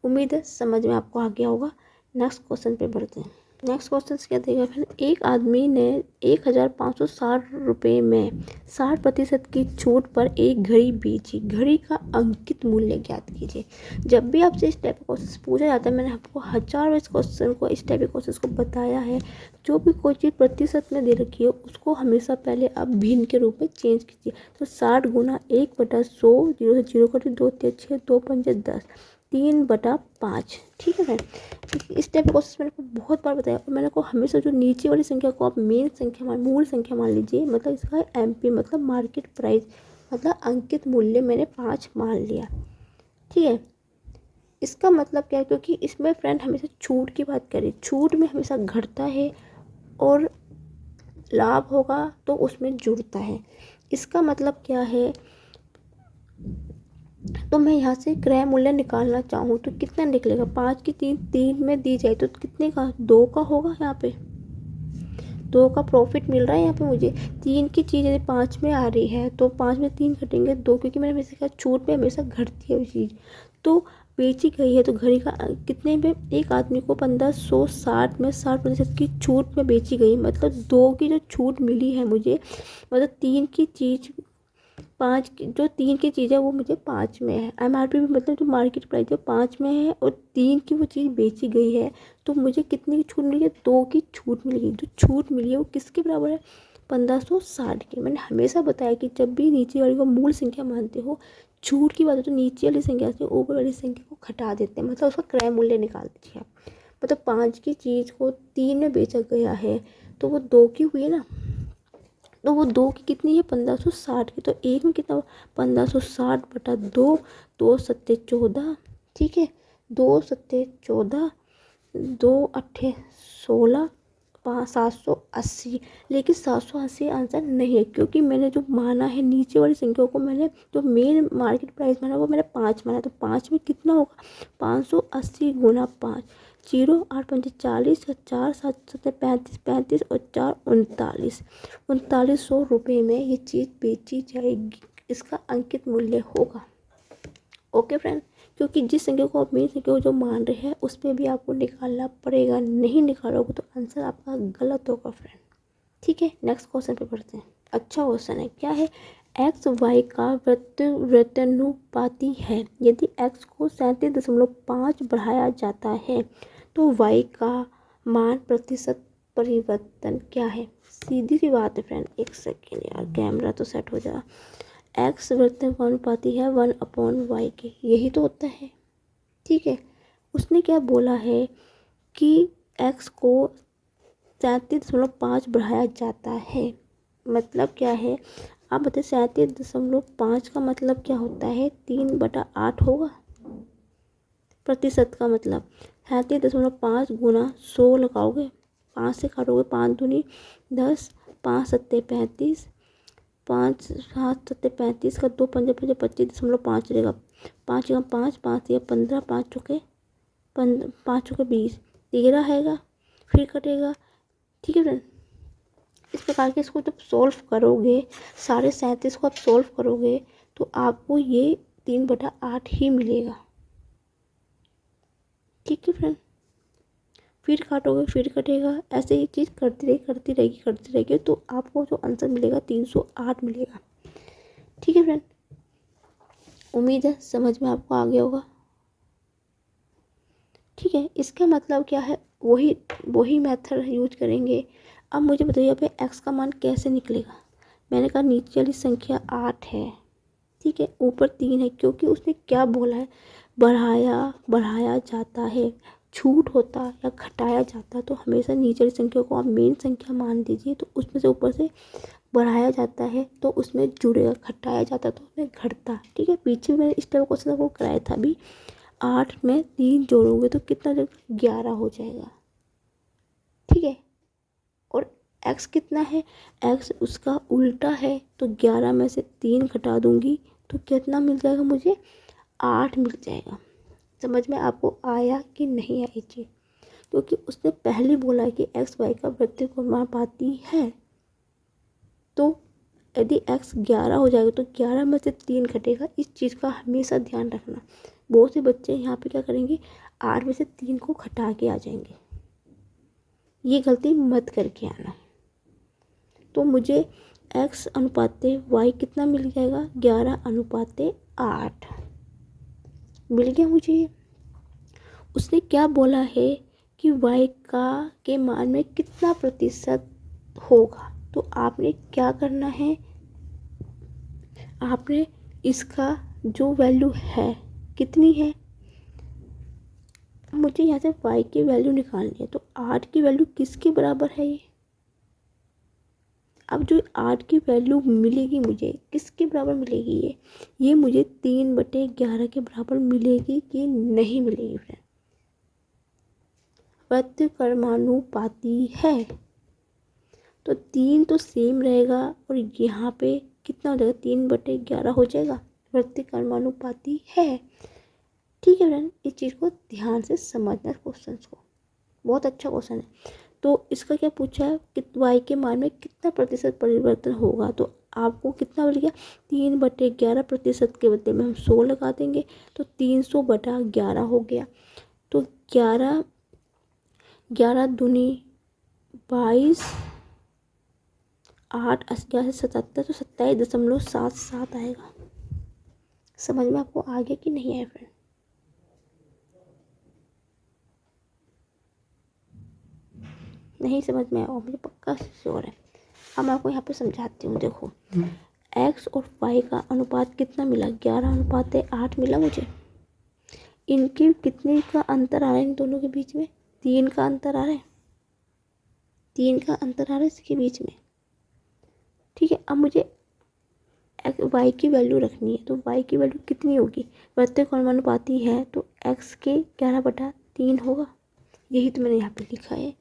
उम्मीद है समझ में आपको आ गया होगा। नेक्स्ट क्वेश्चन पे बढ़ते हैं। नेक्स्ट क्वेश्चन क्या देगा फ्रेंड, एक आदमी ने 1560 रुपये में 60% की छूट पर एक घड़ी बेची, घड़ी का अंकित मूल्य ज्ञात कीजिए। जब भी आपसे इस टाइप का क्वेश्चन पूछा जाता है, मैंने आपको हजारों इस क्वेश्चन को, इस टाइप के क्वेश्चन को बताया है। जो भी कोई चीज़ प्रतिशत में दे रखी है उसको हमेशा पहले आप भिन्न के रूप में चेंज कीजिए। तो 60 गुना 1/100, 0 से 0 करिए, 2 3 6, 2 5 10, 3/5, ठीक है फ्रेंड। इस टाइप का क्वेश्चन मैंने आपको बहुत बार बताया, और मैंने को हमेशा जो नीचे वाली संख्या को आप मेन संख्या मूल संख्या मान लीजिए, मतलब इसका MP मतलब मार्केट प्राइस, मतलब अंकित मूल्य मैंने 5 मान लिया, ठीक है। इसका मतलब क्या है, क्योंकि इसमें फ्रेंड हमेशा छूट की बात करें, छूट में हमेशा घटता है और लाभ होगा तो उसमें जुड़ता है। इसका मतलब क्या है, तो मैं यहाँ से क्रय मूल्य निकालना चाहूँ तो कितना निकलेगा, 5 की 3 में दी जाए तो कितने का, 2 का होगा, यहाँ पे 2 का प्रॉफिट मिल रहा है यहाँ पे मुझे। 3 की चीज़ यदि 5 में आ रही है तो 5 में 3 घटेंगे 2, क्योंकि मैंने हमेशा कहा छूट में हमेशा घटती है वो चीज़, तो बेची गई है तो घड़ी का कितने में, एक आदमी को 1560 में 60% की छूट में बेची गई, मतलब 2 की जो छूट मिली है मुझे, मतलब 3 की चीज़ 5 की, जो 3 की चीज़ है वो मुझे 5 में है, MRP भी मतलब जो मार्केट प्राइस है 5 में है, और 3 की वो चीज़ बेची गई है, तो मुझे कितने की छूट मिली है, 2 की छूट मिली है। जो छूट मिली है वो किसके बराबर है, 1560 की। मैंने हमेशा बताया कि जब भी नीचे वाली को मूल संख्या मानते हो, छूट की बात हो तो नीचे वाली संख्या से ऊपर वाली संख्या को घटा देते हैं, मतलब उसका क्रय मूल्य निकाल दीजिए आप। मतलब 5 की चीज़ को 3 में बेचा गया है तो वो 2 की हुई है ना, तो वो 2 की कितनी है, 1560 की, तो एक में कितना, 1560/2, 2 सत्ते 14, ठीक है, 2 सत्ते 14, 2 अट्ठे 16, 780। लेकिन 780 आंसर नहीं है, क्योंकि मैंने जो माना है नीचे वाली संख्या को, मैंने जो मेन मार्केट प्राइस माना वो मैंने 5 माना, तो 5 में कितना होगा, 580 गुना 5, 0 8 5 40, 4 7 7 35 35 और 4 39, 3900 रुपये में ये चीज़ बेची जाएगी, इसका अंकित मूल्य होगा। ओके फ्रेंड, क्योंकि जिस संख्या को आप मेन संख्या को जो मान रहे हैं उसमें भी आपको निकालना पड़ेगा, नहीं निकालोगे तो आंसर आपका गलत होगा फ्रेंड, ठीक है। नेक्स्ट क्वेश्चन पे बढ़ते हैं। अच्छा क्वेश्चन है, क्या है, एक्स वाई का व्युत्क्रमानुपाती है, यदि एक्स को 37.5 बढ़ाया जाता है तो वाई का मान प्रतिशत परिवर्तन क्या है। सीधी सी बात है फ्रेंड, एक सेकेंड यार, कैमरा तो सेट हो जा। एक्स व्युत्क्रमानुपाती है 1/y के, यही तो होता है, ठीक है। उसने क्या बोला है कि एक्स को 37.5 बढ़ाया जाता है, मतलब क्या है, आप बताइए। 37.5 का मतलब क्या होता है, 3/8 होगा। प्रतिशत का मतलब 37.5 गुना 100 लगाओगे, 5 से काटोगे, 5 दूनी 10, 5 सत्ते 35, 5 7 सत्ते 35 का 2 पंजे 25.5 रहेगा, 5 या 5 5 या 15, 5 चौके 5 चौके 20, 13 आएगा, फिर कटेगा, ठीक है फ्रेंड। इस प्रकार के इसको जब सॉल्व करोगे, सारे 37 को आप सॉल्व करोगे तो आपको ये 3/8 ही मिलेगा। ठीक है फ्रेंड, फिर काटोगे फिर कटेगा, ऐसे ही चीज़ करती रहेगी तो आपको जो आंसर मिलेगा 308 मिलेगा। ठीक है फ्रेंड, उम्मीद है समझ में आपको आ गया होगा। ठीक है, इसका मतलब क्या है, वही मेथड यूज करेंगे। अब मुझे बताइए यहाँ पे x का मान कैसे निकलेगा। मैंने कहा नीचे वाली संख्या 8 है, ठीक है, ऊपर 3 है, क्योंकि उसने क्या बोला है, बढ़ाया जाता है, छूट होता या घटाया जाता, तो हमेशा नीचे वाली संख्या को आप मेन संख्या मान दीजिए, तो उसमें से ऊपर से बढ़ाया जाता है तो उसमें जुड़ेगा, घटाया जाता तो उसमें घटता। ठीक है, पीछे मैंने इस टाइप क्वेश्चन आपको कराया था अभी। 8 में 3 जोड़ोगे तो कितना जगह 11 हो जाएगा। ठीक है, और x कितना है, x उसका उल्टा है, तो 11 में से 3 घटा दूंगी तो कितना मिल जाएगा मुझे, 8 मिल जाएगा। समझ में आपको आया कि नहीं आई चीज, क्योंकि उसने पहले बोला कि x y का प्रत्येक समानुपाती है, तो यदि x 11 हो जाएगा तो 11 में से 3 घटेगा। इस चीज़ का हमेशा ध्यान रखना। बहुत से बच्चे यहाँ पे क्या करेंगे, 8 में से 3 को घटा के आ जाएंगे, ये गलती मत करके आना। तो मुझे x अनुपाते y कितना मिल जाएगा, 11/8 मिल गया मुझे। उसने क्या बोला है कि y के मान में कितना प्रतिशत होगा, तो आपने क्या करना है, आपने इसका जो वैल्यू है कितनी है, मुझे यहाँ से y की वैल्यू निकालनी है, तो 8 की वैल्यू किसके बराबर है ये। अब जो 8 की वैल्यू मिलेगी मुझे किसके बराबर मिलेगी, ये मुझे 3/11 के बराबर मिलेगी कि नहीं मिलेगी फ्रेंड। प्रतिक्रमानुपाती है तो 3 तो सेम रहेगा और यहाँ पे कितना हो जाएगा, 3/11 हो जाएगा, प्रतिक्रमानुपाती है। ठीक है फ्रेंड, इस चीज़ को ध्यान से समझना, क्वेश्चन को बहुत अच्छा क्वेश्चन है। तो इसका क्या पूछा है कि y के मान में कितना प्रतिशत परिवर्तन होगा, तो आपको कितना मिल गया, 3/11 प्रतिशत के बदले में हम 100 लगा देंगे तो 300/11 हो गया। तो 11 दूनी 22, 8 11 से 77, तो 27.77 आएगा। समझ में आपको आ गया कि नहीं आया फ्रेंड। नहीं समझ में आया, मुझे पक्का श्योर है। अब मैं आपको यहाँ पे समझाती हूँ। देखो x और y का अनुपात कितना मिला, 11/8 मिला मुझे। इनके कितने का अंतर आ रहा है, इन दोनों के बीच में 3 का अंतर आ रहा है, 3 का अंतर आ रहा है इसके बीच में। ठीक है, अब मुझे y की वैल्यू रखनी है, तो y की वैल्यू कितनी होगी, प्रतिक्रमानुपाती है तो x के 11/3 होगा। यही तो मैंने यहाँ पे लिखा है,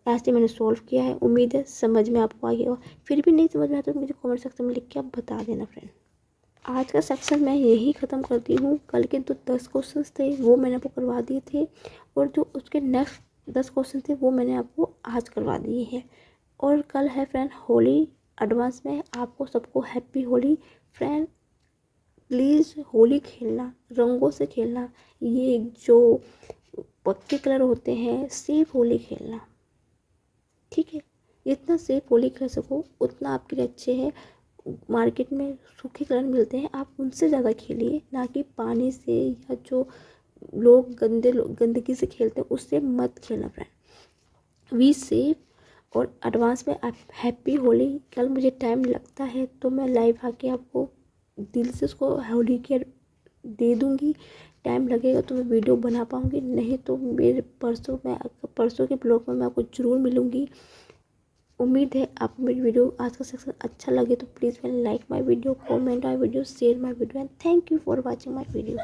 ऐसे मैंने सॉल्व किया है। उम्मीद है समझ में आपको आ गया होगा। फिर भी नहीं समझ में आता तो मुझे कमेंट सेक्शन में लिख के आप बता देना फ्रेंड। आज का सेक्शन मैं यही ख़त्म करती हूँ। कल के जो 10 क्वेश्चन थे वो मैंने आपको करवा दिए थे, और जो उसके नेक्स्ट 10 क्वेश्चन थे वो मैंने आपको आज करवा दिए हैं। और कल है फ्रेंड होली, एडवांस में आपको सबको happy Holi friend. Please Holi खेलना, रंगों से खेलना, ये जो पक्के कलर होते हैं सेफ होली खेलना। ठीक है, जितना सेफ होली खेल सको उतना आपके लिए अच्छे है। मार्केट में सूखे कलर मिलते हैं, आप उनसे ज़्यादा खेलिए, ना कि पानी से या जो लोग गंदगी से खेलते हैं उससे मत खेलना फ्रेंड। Be safe. और एडवांस में आप हैप्पी होली। कल मुझे टाइम लगता है तो मैं लाइव आके आपको दिल से उसको होली के दे दूँगी। टाइम लगेगा तो मैं वीडियो बना पाऊँगी, नहीं तो मेरे परसों के ब्लॉग में मैं आपको ज़रूर मिलूँगी। उम्मीद है आपको मेरी वीडियो आज का सेक्शन अच्छा लगे तो please like my video, comment my video, share my video and thank you for watching my video.